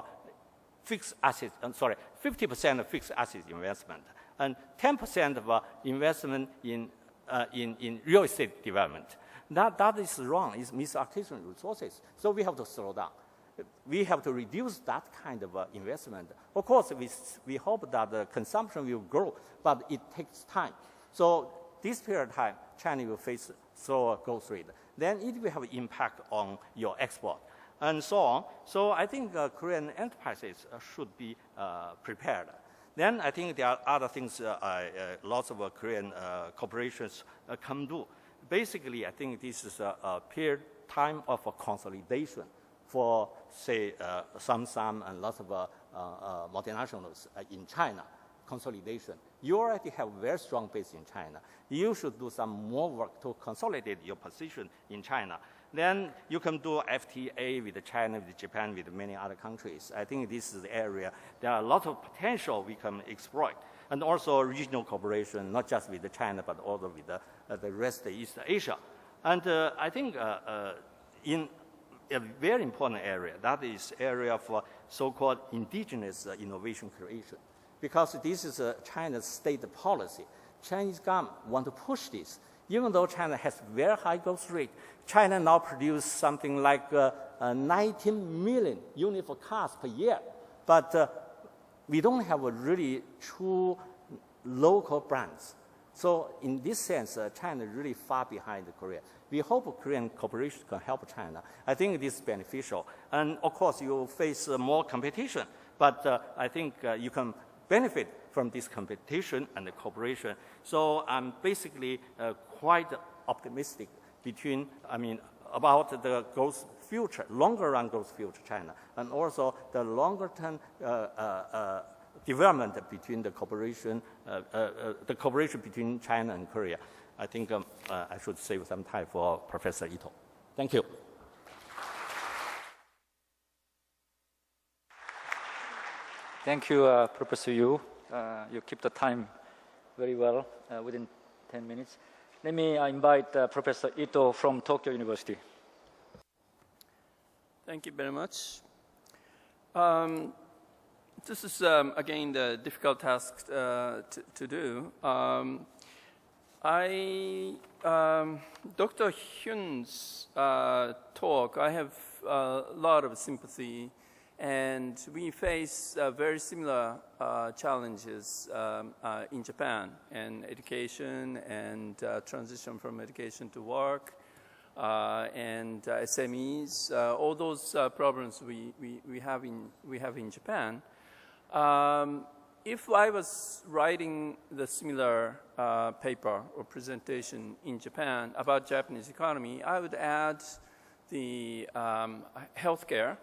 fixed asset, 50% of fixed asset investment, and 10% of investment in real estate development. That is wrong. It's misallocation of resources. So we have to slow down. We have to reduce that kind of investment. Of course, we hope that the consumption will grow, but it takes time. So this period of time, China will face slower growth rate. Then it will have an impact on your export and so on. So I think Korean enterprises should be prepared. Then I think there are other things lots of Korean corporations can do. Basically, I think this is a period time of consolidation for, say, Samsung and lots of multinationals in China. Consolidation. You already have a very strong base in China. You should do some more work to consolidate your position in China. Then you can do FTA with China, with Japan, with many other countries. I think this is the area. There are a lot of potential we can exploit. And also regional cooperation, not just with China, but also with the rest of East Asia. And I think in a very important area, that is area for so-called indigenous innovation creation. Because this is China's state policy. Chinese government want to push this. Even though China has very high growth rate, China now produces something like 19 million units of cars per year. But we don't have a really true local brands. So in this sense, China is really far behind Korea. We hope Korean corporations can help China. I think this is beneficial. And of course, you will face more competition. But I think you can benefit from this competition and the cooperation. So I'm basically quite optimistic about the growth future, longer run growth future China, and also the longer term development between the cooperation between China and Korea. I think I should save some time for Professor Ito. Thank you. Thank you, Professor Yu. You keep the time very well, within 10 minutes. Let me invite Professor Ito from Tokyo University. Thank you very much. This is, again, the difficult task to do. Dr. Hyun's talk, I have a lot of sympathy, and we face very similar challenges in Japan, and education and transition from education to work, and SMEs, all those problems we have in Japan. If I was writing the similar paper or presentation in Japan about Japanese economy, I would add the healthcare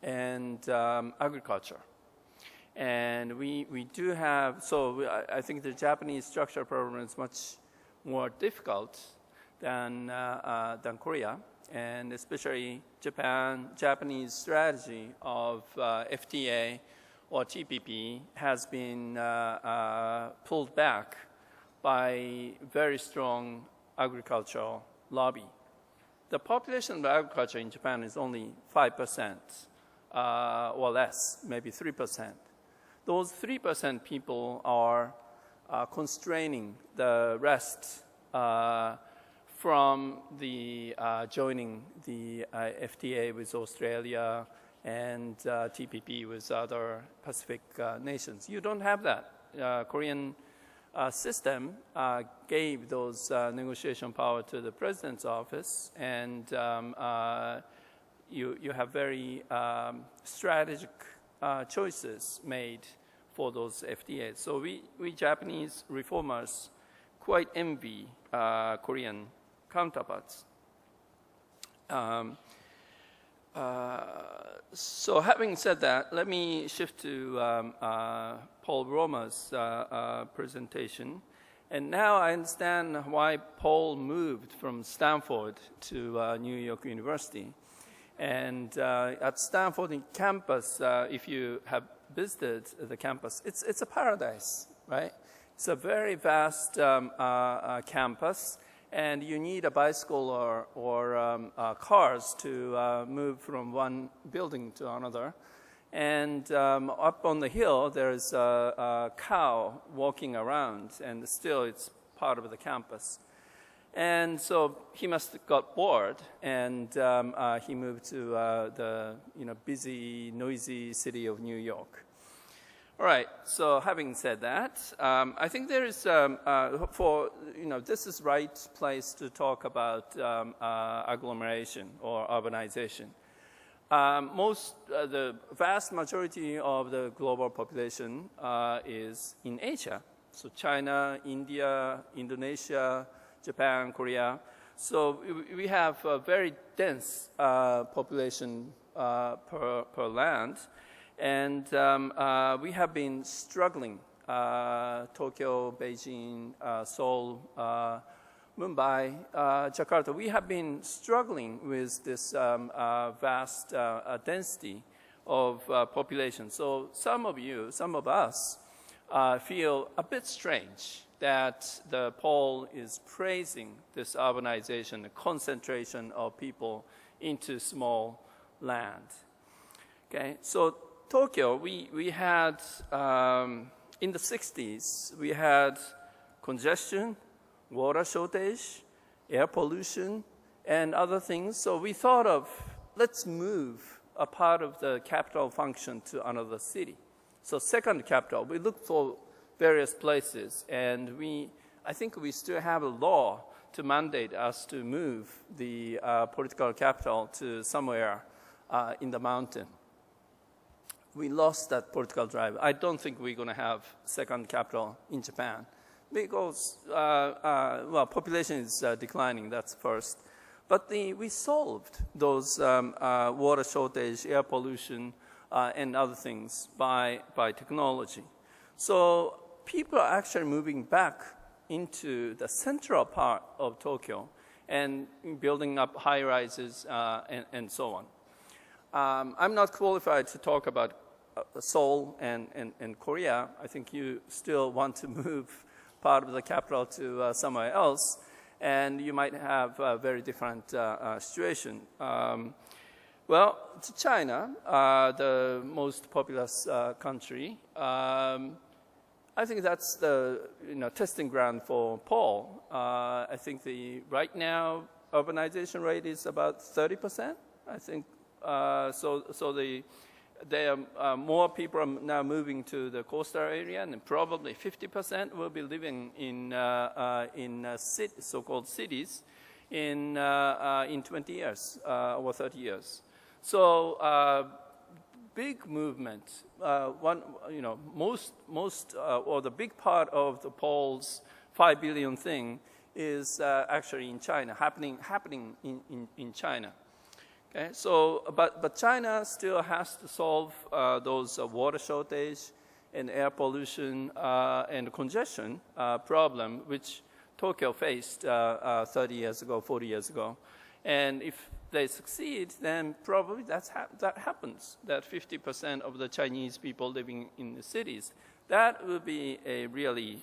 and agriculture. And we do have, so I think the Japanese structural problem is much more difficult than Korea, and especially Japanese strategy of FTA or TPP has been pulled back by very strong agricultural lobby. The population of agriculture in Japan is only 5%. Or less, maybe 3%. Those 3% people are constraining the rest from the joining the FTA with Australia and TPP with other Pacific nations. You don't have that. Korean system gave those negotiation power to the president's office, and you have very strategic choices made for those FTAs. So we Japanese reformers quite envy Korean counterparts. So having said that, let me shift to Paul Romer's presentation. And now I understand why Paul moved from Stanford to New York University. And at Stanford campus, if you have visited the campus, it's a paradise, right? It's a very vast campus, and you need a bicycle or cars to move from one building to another. And up on the hill, there's a cow walking around, and still it's part of the campus. And so he must have got bored, and he moved to the busy, noisy city of New York. All right. So having said that, I think there is this is right place to talk about agglomeration or urbanization. The vast majority of the global population is in Asia. So China, India, Indonesia, Japan, Korea. So we have a very dense population per land. And we have been struggling, Tokyo, Beijing, Seoul, Mumbai, Jakarta. We have been struggling with this vast density of population. So some of us feel a bit strange that the poll is praising this urbanization, the concentration of people into small land. Okay, so Tokyo, we had, in the 60s, we had congestion, water shortage, air pollution, and other things. So we thought of, let's move a part of the capital function to another city. So second capital, we looked for various places, and I think we still have a law to mandate us to move the political capital to somewhere in the mountain. We lost that political drive. I don't think we're going to have second capital in Japan because, population is declining, that's first. But we solved those water shortage, air pollution, and other things by technology. So people are actually moving back into the central part of Tokyo and building up high-rises and so on. I'm not qualified to talk about Seoul and Korea. I think you still want to move part of the capital to somewhere else, and you might have a very different situation. Well, to China, the most populous country, I think that's the testing ground for Paul. I think right now urbanization rate is about 30%. I think there are more people are now moving to the coastal area, and probably 50% will be living in so-called cities in 20 years or 30 years. So big movement. Most or the big part of the Paul's 5 billion thing is actually in China, happening in China. Okay, so but China still has to solve those water shortage and air pollution and congestion problem, which Tokyo faced 30 years ago, 40 years ago. And if they succeed, then probably that happens, that 50% of the Chinese people living in the cities. That will be a really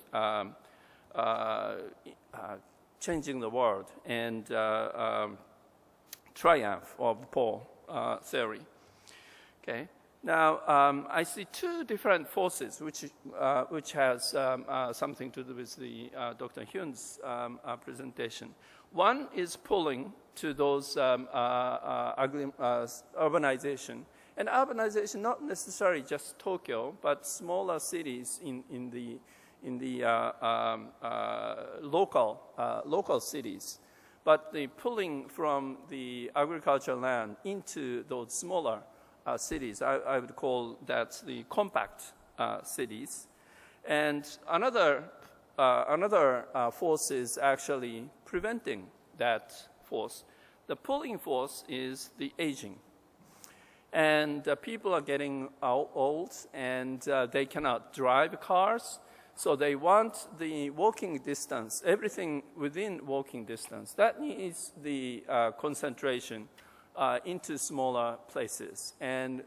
changing the world and triumph of Paul theory. Okay. Now I see two different forces which has something to do with the Dr. Hyun's presentation. One is pulling to those urbanization, and urbanization not necessarily just Tokyo, but smaller cities in the local cities. But the pulling from the agricultural land into those smaller cities, I would call that the compact cities. And another force is actually preventing that force. The pulling force is the aging. And people are getting old, and they cannot drive cars. So they want the walking distance, everything within walking distance. That needs the concentration into smaller places. And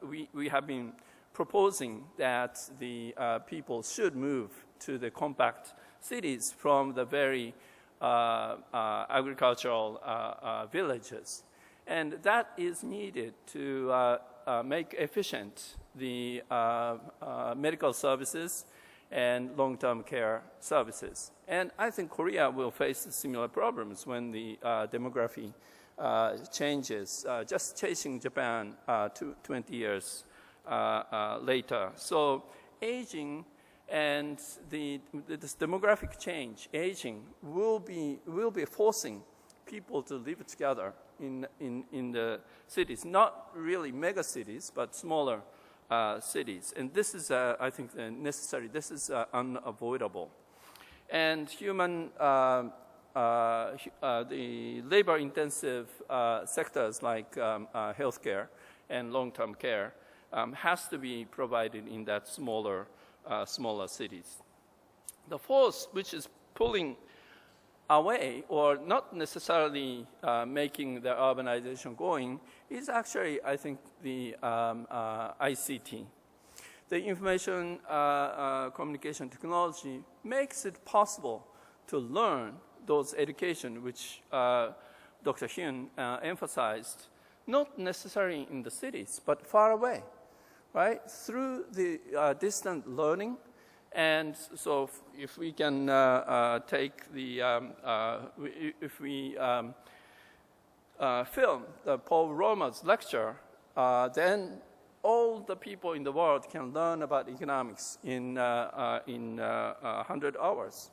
we have been proposing that the people should move to the compact cities from the very agricultural villages. And that is needed to make efficient the medical services and long-term care services. And I think Korea will face similar problems when the demography changes, just chasing Japan 20 years later. So aging and this demographic change, aging, will be forcing people to live together in the cities, not really mega cities, but smaller cities. And this is, I think, necessary. This is unavoidable. And the labor-intensive sectors like healthcare and long-term care has to be provided in that smaller cities. The force which is pulling away, or not necessarily making the urbanization going, is actually, I think, the ICT. The information communication technology makes it possible to learn those education which Dr. Hyun emphasized, not necessarily in the cities, but far away, right? Through the distant learning. And so if we can take the, if we film Paul Romer's lecture, then all the people in the world can learn about economics in 100 hours.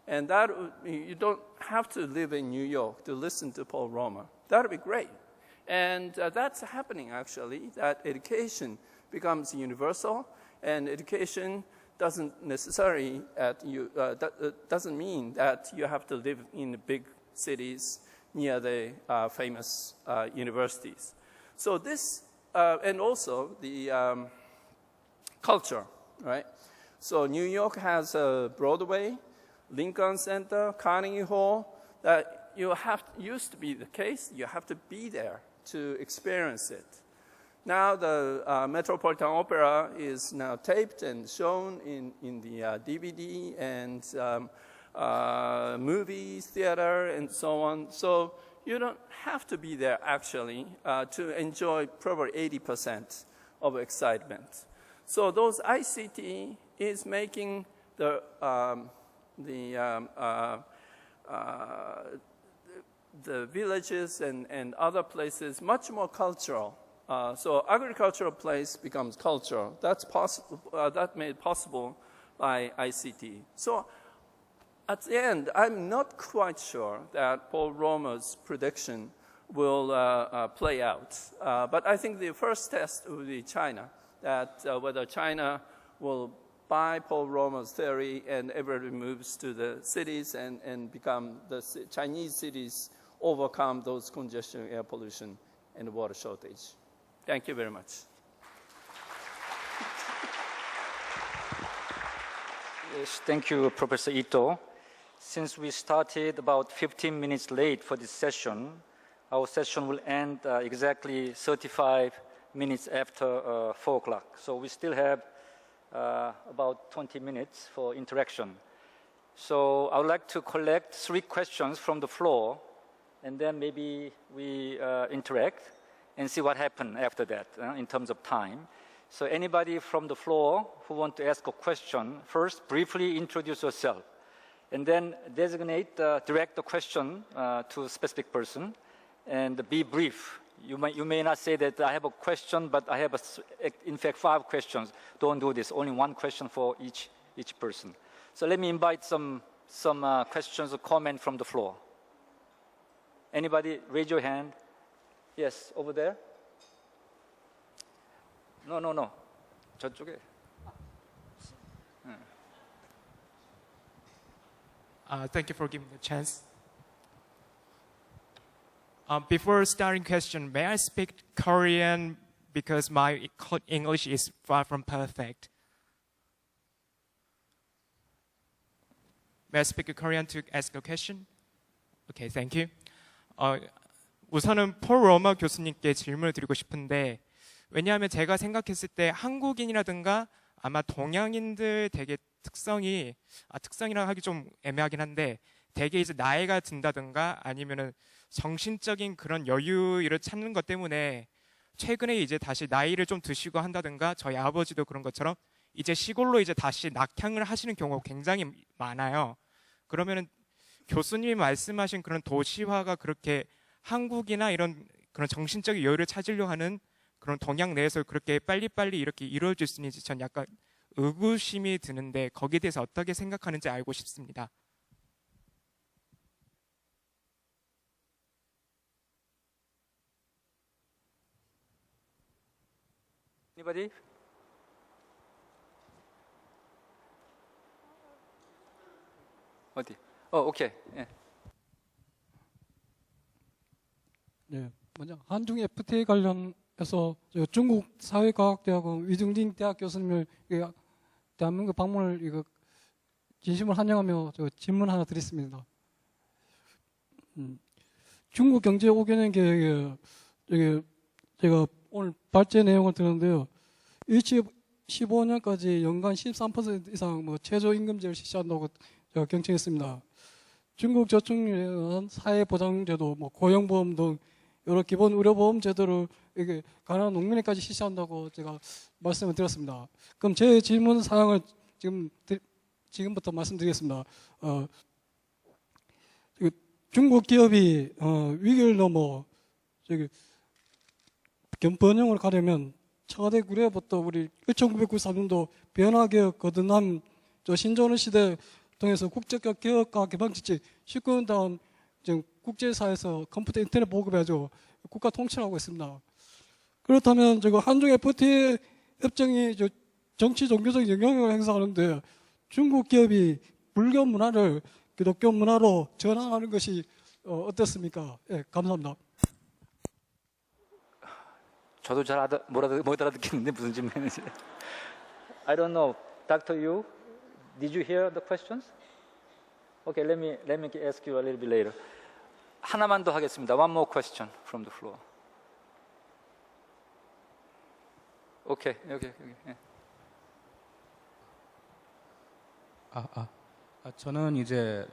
And that, you don't have to live in New York to listen to Paul Romer. That would be great. And that's happening, actually, that education becomes universal, and education doesn't necessarily doesn't mean that you have to live in big cities near the famous universities. So this, and also the culture, right? So New York has a Broadway, Lincoln Center, Carnegie Hall, that used to be the case. You have to be there to experience it. Now the Metropolitan Opera is now taped and shown in the DVD and movies, theater, and so on. So you don't have to be there, actually, to enjoy probably 80% of excitement. So those ICT is making the villages and other places much more cultural. So agricultural place becomes cultural. That's possible. That made possible by ICT. So at the end, I'm not quite sure that Paul Romer's prediction will play out. But I think the first test will be China, that whether China will buy Paul Romer's theory and everybody moves to the cities and become the Chinese cities overcome those congestion, air pollution, and water shortage. Thank you very much. Yes, thank you, Professor Ito. Since we started about 15 minutes late for this session, our session will end exactly 35 minutes after 4 o'clock. So we still have about 20 minutes for interaction. So I would like to collect 3 questions from the floor, and then maybe we interact and see what happened after that in terms of time. So anybody from the floor who want to ask a question, first briefly introduce yourself, and then direct the question to a specific person, and be brief. You may not say that I have a question, but I have, in fact, 5 questions. Don't do this, only 1 question for each person. So let me invite some questions or comment from the floor. Anybody, raise your hand. Yes, over there. No. 저쪽에. Thank you for giving me the chance. Before starting question, may I speak Korean because my English is far from perfect? May I speak Korean to ask a question? Okay, thank you. 우선은 폴 로머 교수님께 질문을 드리고 싶은데, 왜냐하면 제가 생각했을 때 한국인이라든가 아마 동양인들 되게 특성이라고 하기 좀 애매하긴 한데, 되게 이제 나이가 든다든가 아니면은 정신적인 그런 여유를 찾는 것 때문에 최근에 이제 다시 나이를 좀 드시고 한다든가 저희 아버지도 그런 것처럼 이제 시골로 이제 다시 낙향을 하시는 경우가 굉장히 많아요. 그러면은 교수님이 말씀하신 그런 도시화가 그렇게 한국이나 이런 그런 정신적인 여유를 찾으려 하는 그런 동양 내에서 그렇게 빨리빨리 이렇게 이루어질 수 있는지 전 약간 의구심이 드는데 거기에 대해서 어떻게 생각하는지 알고 싶습니다. Anybody? 어디? 오케이. 예. 네, 먼저 한중 FTA 관련해서 중국 사회과학대학원 위중진 대학 교수님을 대한민국 방문을 진심으로 환영하며 질문 하나 드리겠습니다. 중국 경제 5개년 계획에 제가 오늘 발제 내용을 들었는데요. 2015년까지 연간 13% 이상 최저임금제를 실시한다고 제가 경청했습니다. 중국 저축률은 사회보장제도, 고용보험 등 여러 기본 의료보험 제도를 가난한 농민에까지 실시한다고 제가 말씀을 드렸습니다. 그럼 제 질문 사항을 지금부터 말씀드리겠습니다. 중국 기업이 위기를 넘어 번영을 가려면 청와대 구례부터 우리 1993년도 변화개혁 거듭남 신조어는 시대 통해서 국제적 개혁과 개방지칙 19년 다음 지금 국제사회에서 컴퓨터 인터넷 보급해가지고 국가 통치를 하고 있습니다. 그렇다면 한중 FTA 협정이 정치 종교적 영향력을 행사하는데 중국 기업이 불교 문화를 기독교 문화로 전환하는 것이 어떻습니까? 예, 감사합니다. 저도 잘 못 알아듣겠는데 무슨 질문인지. I don't know. Dr. Yu, did you hear the questions? Okay, let me ask you a little bit later. 하나만 더 하겠습니다. One more question from the floor. Okay, 여기. 예. 저는 이제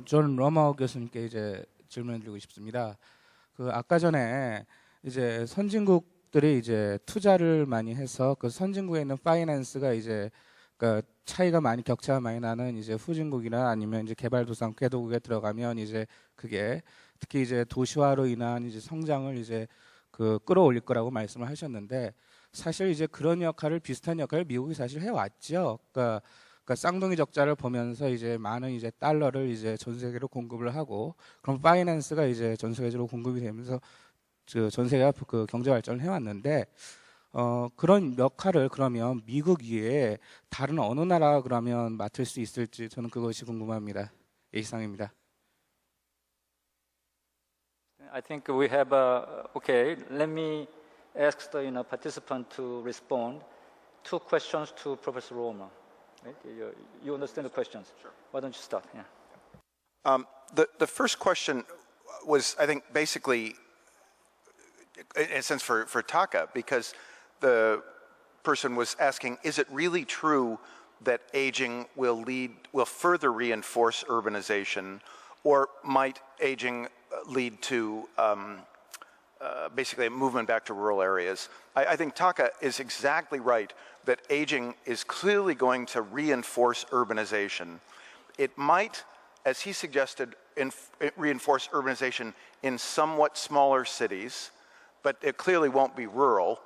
존 러머 교수님께 이제 질문드리고 싶습니다. 아까 전에 이제 선진국들이 이제 투자를 많이 해서 선진국에 있는 파이낸스가 이제 차이가 격차가 많이 나는 이제 후진국이나 아니면 이제 개발도상국에 들어가면 이제 그게 특히 이제 도시화로 인한 이제 성장을 이제 끌어올릴 거라고 말씀을 하셨는데 사실 이제 그런 비슷한 역할을 미국이 사실 해왔죠. 그러니까 쌍둥이 적자를 보면서 이제 많은 이제 달러를 이제 전 세계로 공급을 하고 그럼 파이낸스가 이제 전 세계적으로 공급이 되면서 전 세계가 경제 발전을 해왔는데 그런 역할을 그러면 미국 이외에 다른 어느 나라가 그러면 맡을 수 있을지 저는 그것이 궁금합니다. 이상입니다. I think we have okay. Let me ask the participant to respond. Two questions to Professor Romer. Right? You understand the questions? Sure. Why don't you start? Yeah. The first question was, I think, basically, in a sense, for Taka, because the person was asking, is it really true that aging will further reinforce urbanization, or might aging lead to basically a movement back to rural areas? I think Taka is exactly right that aging is clearly going to reinforce urbanization. It might, as he suggested, reinforce urbanization in somewhat smaller cities, but it clearly won't be rural.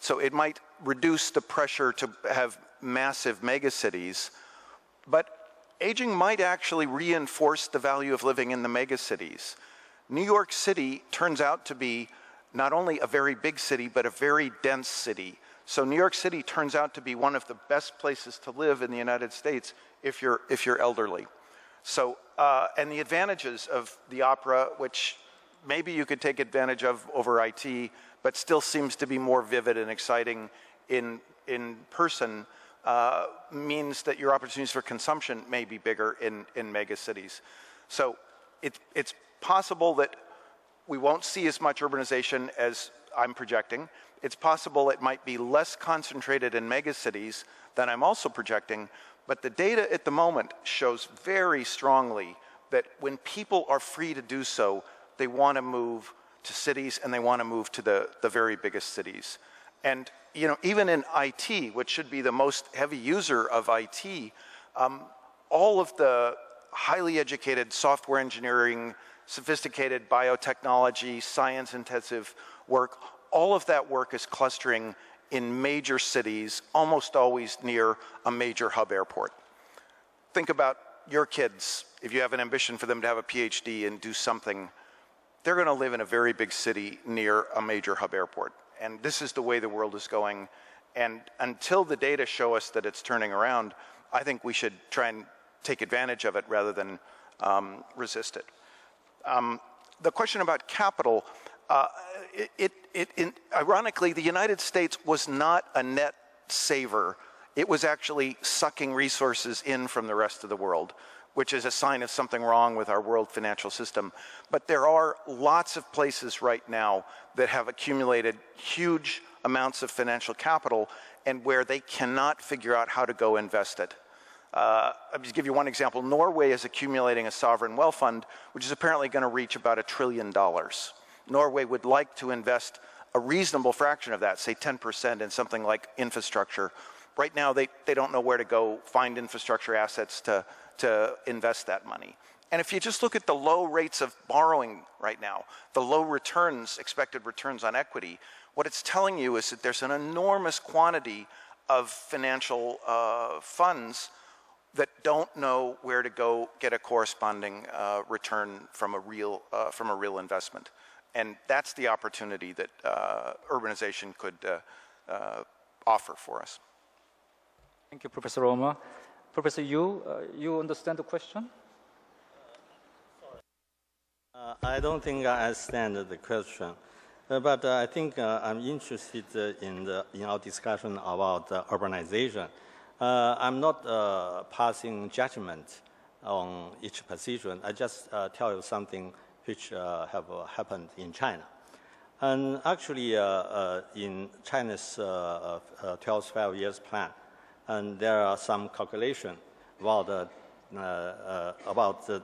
So it might reduce the pressure to have massive megacities, but aging might actually reinforce the value of living in the megacities. New York City turns out to be not only a very big city, but a very dense city. So New York City turns out to be one of the best places to live in the United States if you're elderly. So, and the advantages of the opera, which maybe you could take advantage of over IT, but still seems to be more vivid and exciting in person, means that your opportunities for consumption may be bigger in mega cities. So it's possible that we won't see as much urbanization as I'm projecting. It's possible it might be less concentrated in megacities than I'm also projecting, but the data at the moment shows very strongly that when people are free to do so, they want to move to cities, and they want to move to the very biggest cities. And you know, even in IT, which should be the most heavy user of IT, all of the highly educated software engineering, sophisticated biotechnology, science-intensive work, all of that work is clustering in major cities, almost always near a major hub airport. Think about your kids. If you have an ambition for them to have a PhD and do something, they're going to live in a very big city near a major hub airport. And this is the way the world is going. And until the data show us that it's turning around, I think we should try and take advantage of it rather than resist it. The question about capital, ironically, the United States was not a net saver. It was actually sucking resources in from the rest of the world, which is a sign of something wrong with our world financial system. But there are lots of places right now that have accumulated huge amounts of financial capital and where they cannot figure out how to go invest it. I'll just give you one example. Norway is accumulating a sovereign wealth fund, which is apparently going to reach about $1 trillion. Norway would like to invest a reasonable fraction of that, say 10%, in something like infrastructure. Right now, they don't know where to go find infrastructure assets to invest that money. And if you just look at the low rates of borrowing right now, the low returns, expected returns on equity, what it's telling you is that there's an enormous quantity of financial funds that don't know where to go get a corresponding return from a real investment. And that's the opportunity that urbanization could offer for us. Thank you, Professor Roma. Professor Yu, you understand the question? I don't think I understand the question, but I think I'm interested in our discussion about urbanization. I'm not passing judgment on each position. I just tell you something which have happened in China. And actually, in China's 12 years plan, and there are some calculation about the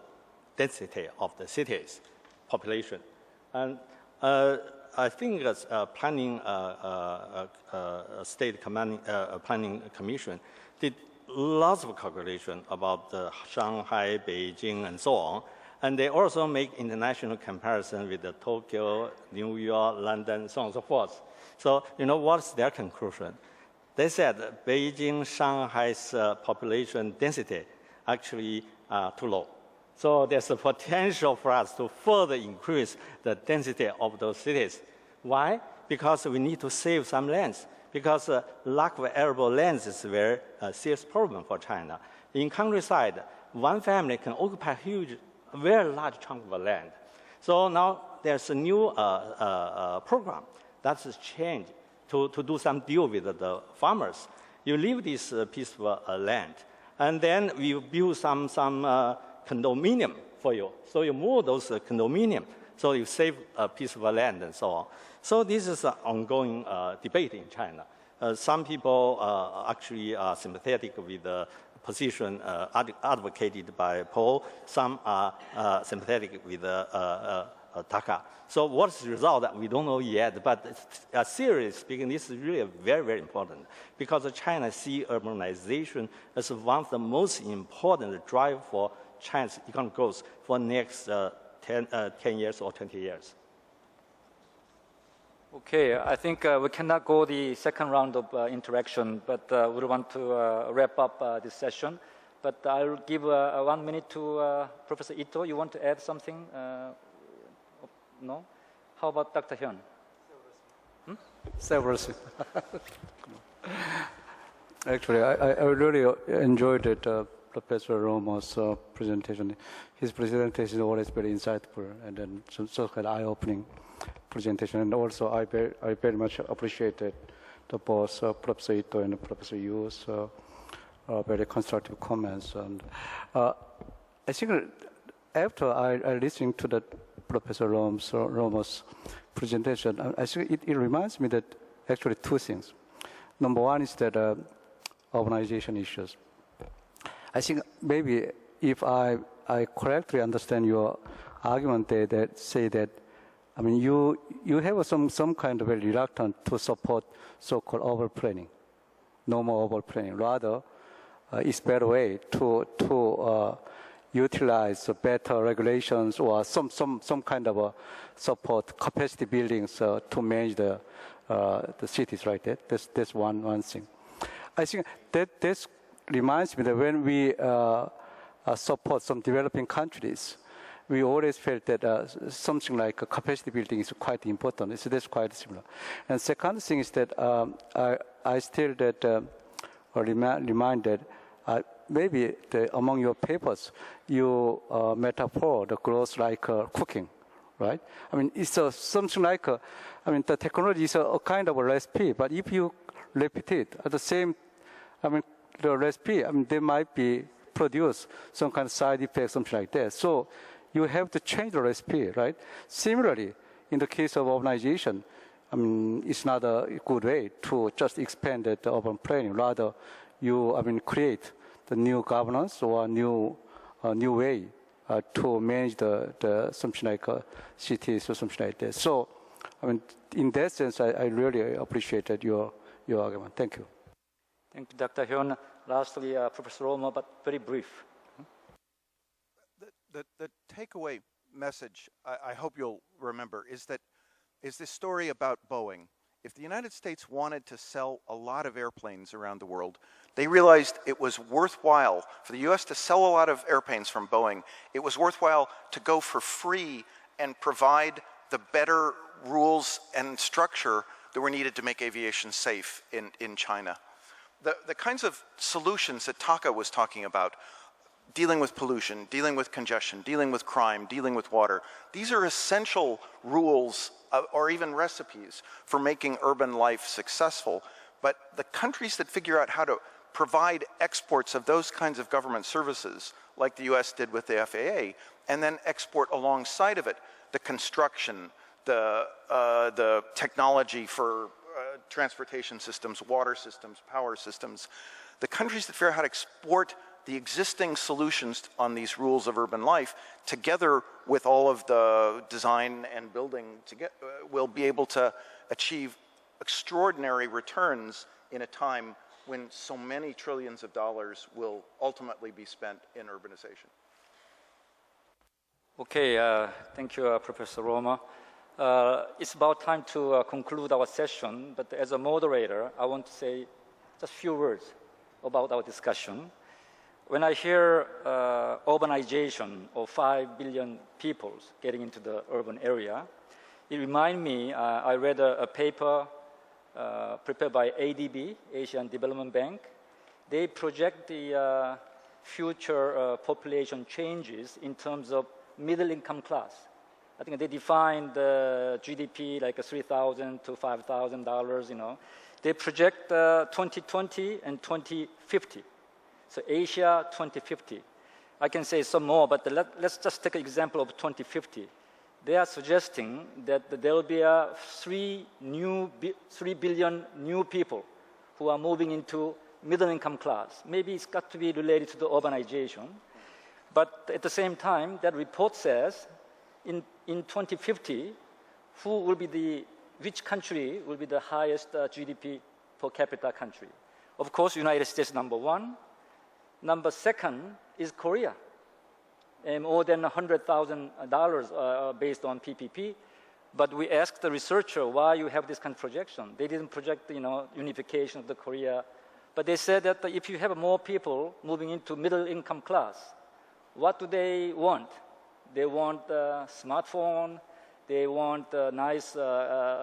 density of the cities, population. And I think planning state planning commission did lots of calculation about Shanghai, Beijing, and so on. And they also make international comparison with Tokyo, New York, London, so on and so forth. So, you know, what's their conclusion? They said Beijing, Shanghai's population density actually too low. So there's a potential for us to further increase the density of those cities. Why? Because we need to save some lands. Because lack of arable lands is a very serious problem for China. In countryside, one family can occupy a very large chunk of land. So now there's a new program that's changed to do some deal with the farmers. You leave this piece of land, and then we build some condominium for you. So you move those condominium, so you save a piece of land and so on. So this is an ongoing debate in China. Some people actually are sympathetic with the position advocated by Paul. Some are sympathetic with Taka. So what's the result that we don't know yet, but seriously speaking, this is really very, very important because China sees urbanization as one of the most important drive for China's economic growth for the next 10 years or 20 years. Okay, I think we cannot go the second round of interaction, but we want to wrap up this session. But I'll give 1 minute to Professor Ito. You want to add something? No? How about Dr. Hyun? Several. Actually, I really enjoyed it, Professor Roma's presentation. His presentation is always very insightful and then so kind of eye-opening presentation. And also, I very much appreciated the both Professor Ito and Professor Yu's very constructive comments. And I think after I listened to the Professor Roma's presentation, I think it reminds me that actually two things. Number one is that urbanization issues. I think maybe if I correctly understand your argument that say that I mean, you have some kind of a reluctance to support so-called overplanning, no more overplanning. Rather, it's better way to utilize better regulations or some kind of a support capacity buildings to manage the cities, right? That's one thing. I think that this reminds me that when we support some developing countries, we always felt that something like capacity building is quite important. So that's quite similar. And second thing is that I still reminded maybe among your papers, you metaphor the growth like cooking, right? I mean, it's something like, the technology is a kind of a recipe, but if you repeat it at the same, the recipe, they might be produce some kind of side effect, something like that. So you have to change the recipe, right? Similarly, in the case of urbanization, it's not a good way to just expand the urban planning. Rather, you create the new governance or a new way to manage the something like cities or something like that. So, in that sense, I really appreciated your argument. Thank you. Thank you, Dr. Hyun. Lastly, Professor Roma, but very brief. The takeaway message I hope you'll remember is this story about Boeing. If the United States wanted to sell a lot of airplanes around the world, they realized it was worthwhile for the U.S. to sell a lot of airplanes from Boeing. It was worthwhile to go for free and provide the better rules and structure that were needed to make aviation safe in China. The kinds of solutions that Taka was talking about, dealing with pollution, dealing with congestion, dealing with crime, dealing with water, these are essential rules or even recipes for making urban life successful. But the countries that figure out how to provide exports of those kinds of government services, like the US did with the FAA, and then export alongside of it the construction, the technology for transportation systems, water systems, power systems, the countries that figure out how to export the existing solutions on these rules of urban life, together with all of the design and building, will be able to achieve extraordinary returns in a time when so many trillions of dollars will ultimately be spent in urbanization. Okay, thank you, Professor Roma. It's about time to conclude our session, but as a moderator, I want to say just a few words about our discussion. When I hear urbanization of 5 billion people getting into the urban area, it reminds me, I read a paper prepared by ADB, Asian Development Bank. They project the future population changes in terms of middle income class. I think they defined the GDP like $3,000 to $5,000, They project 2020 and 2050. So Asia 2050. I can say some more, but let's just take an example of 2050. They are suggesting that there will be 3 billion new people who are moving into middle income class. Maybe it's got to be related to the urbanization. But at the same time, that report says in 2050, which country will be the highest GDP per capita country? Of course, United States number 1. Number 2 is Korea, and more than $100,000 based on PPP. But we asked the researcher why you have this kind of projection. They didn't project, unification of the Korea, but they said that if you have more people moving into middle income class, what do they want? They want a smartphone, they want a nice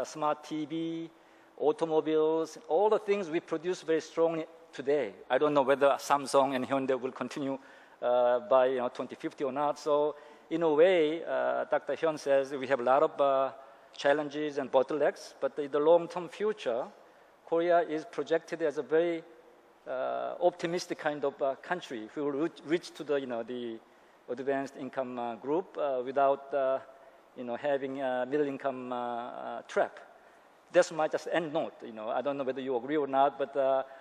smart TV, automobiles, all the things we produce very strongly today. I don't know whether Samsung and Hyundai will continue by 2050 or not. So in a way, Dr. Hyun says we have a lot of challenges and bottlenecks, but in the long-term future, Korea is projected as a very optimistic kind of country who will reach to the advanced income group without having a middle income trap. That's my just end note. I don't know whether you agree or not, but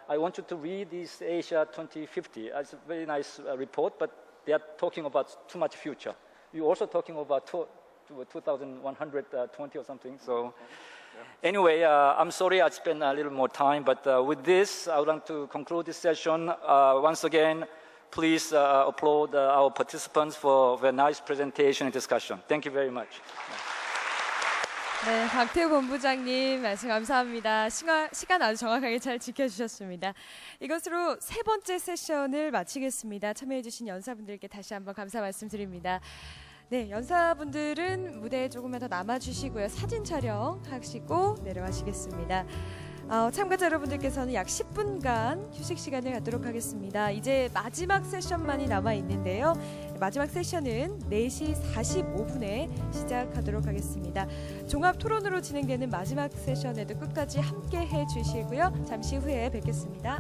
I want you to read this Asia 2050. It's a very nice report, but they are talking about too much future. You're also talking about 2,120 or something. So anyway, I'm sorry I spent a little more time, but with this, I would like to conclude this session. Once again, please applaud our participants for a nice presentation and discussion. Thank you very much. 네, 박태우 본부장님 말씀 감사합니다. 시간 아주 정확하게 잘 지켜주셨습니다. 이것으로 세 번째 세션을 마치겠습니다. 참여해주신 연사분들께 다시 한번 감사 말씀드립니다. 네, 연사분들은 무대에 조금만 더 남아주시고요. 사진 촬영하시고 내려가시겠습니다. 참가자 여러분들께서는 약 10분간 휴식 시간을 갖도록 하겠습니다. 이제 마지막 세션만이 남아 있는데요. 마지막 세션은 4시 45분에 시작하도록 하겠습니다. 종합 토론으로 진행되는 마지막 세션에도 끝까지 함께 해주시고요. 잠시 후에 뵙겠습니다.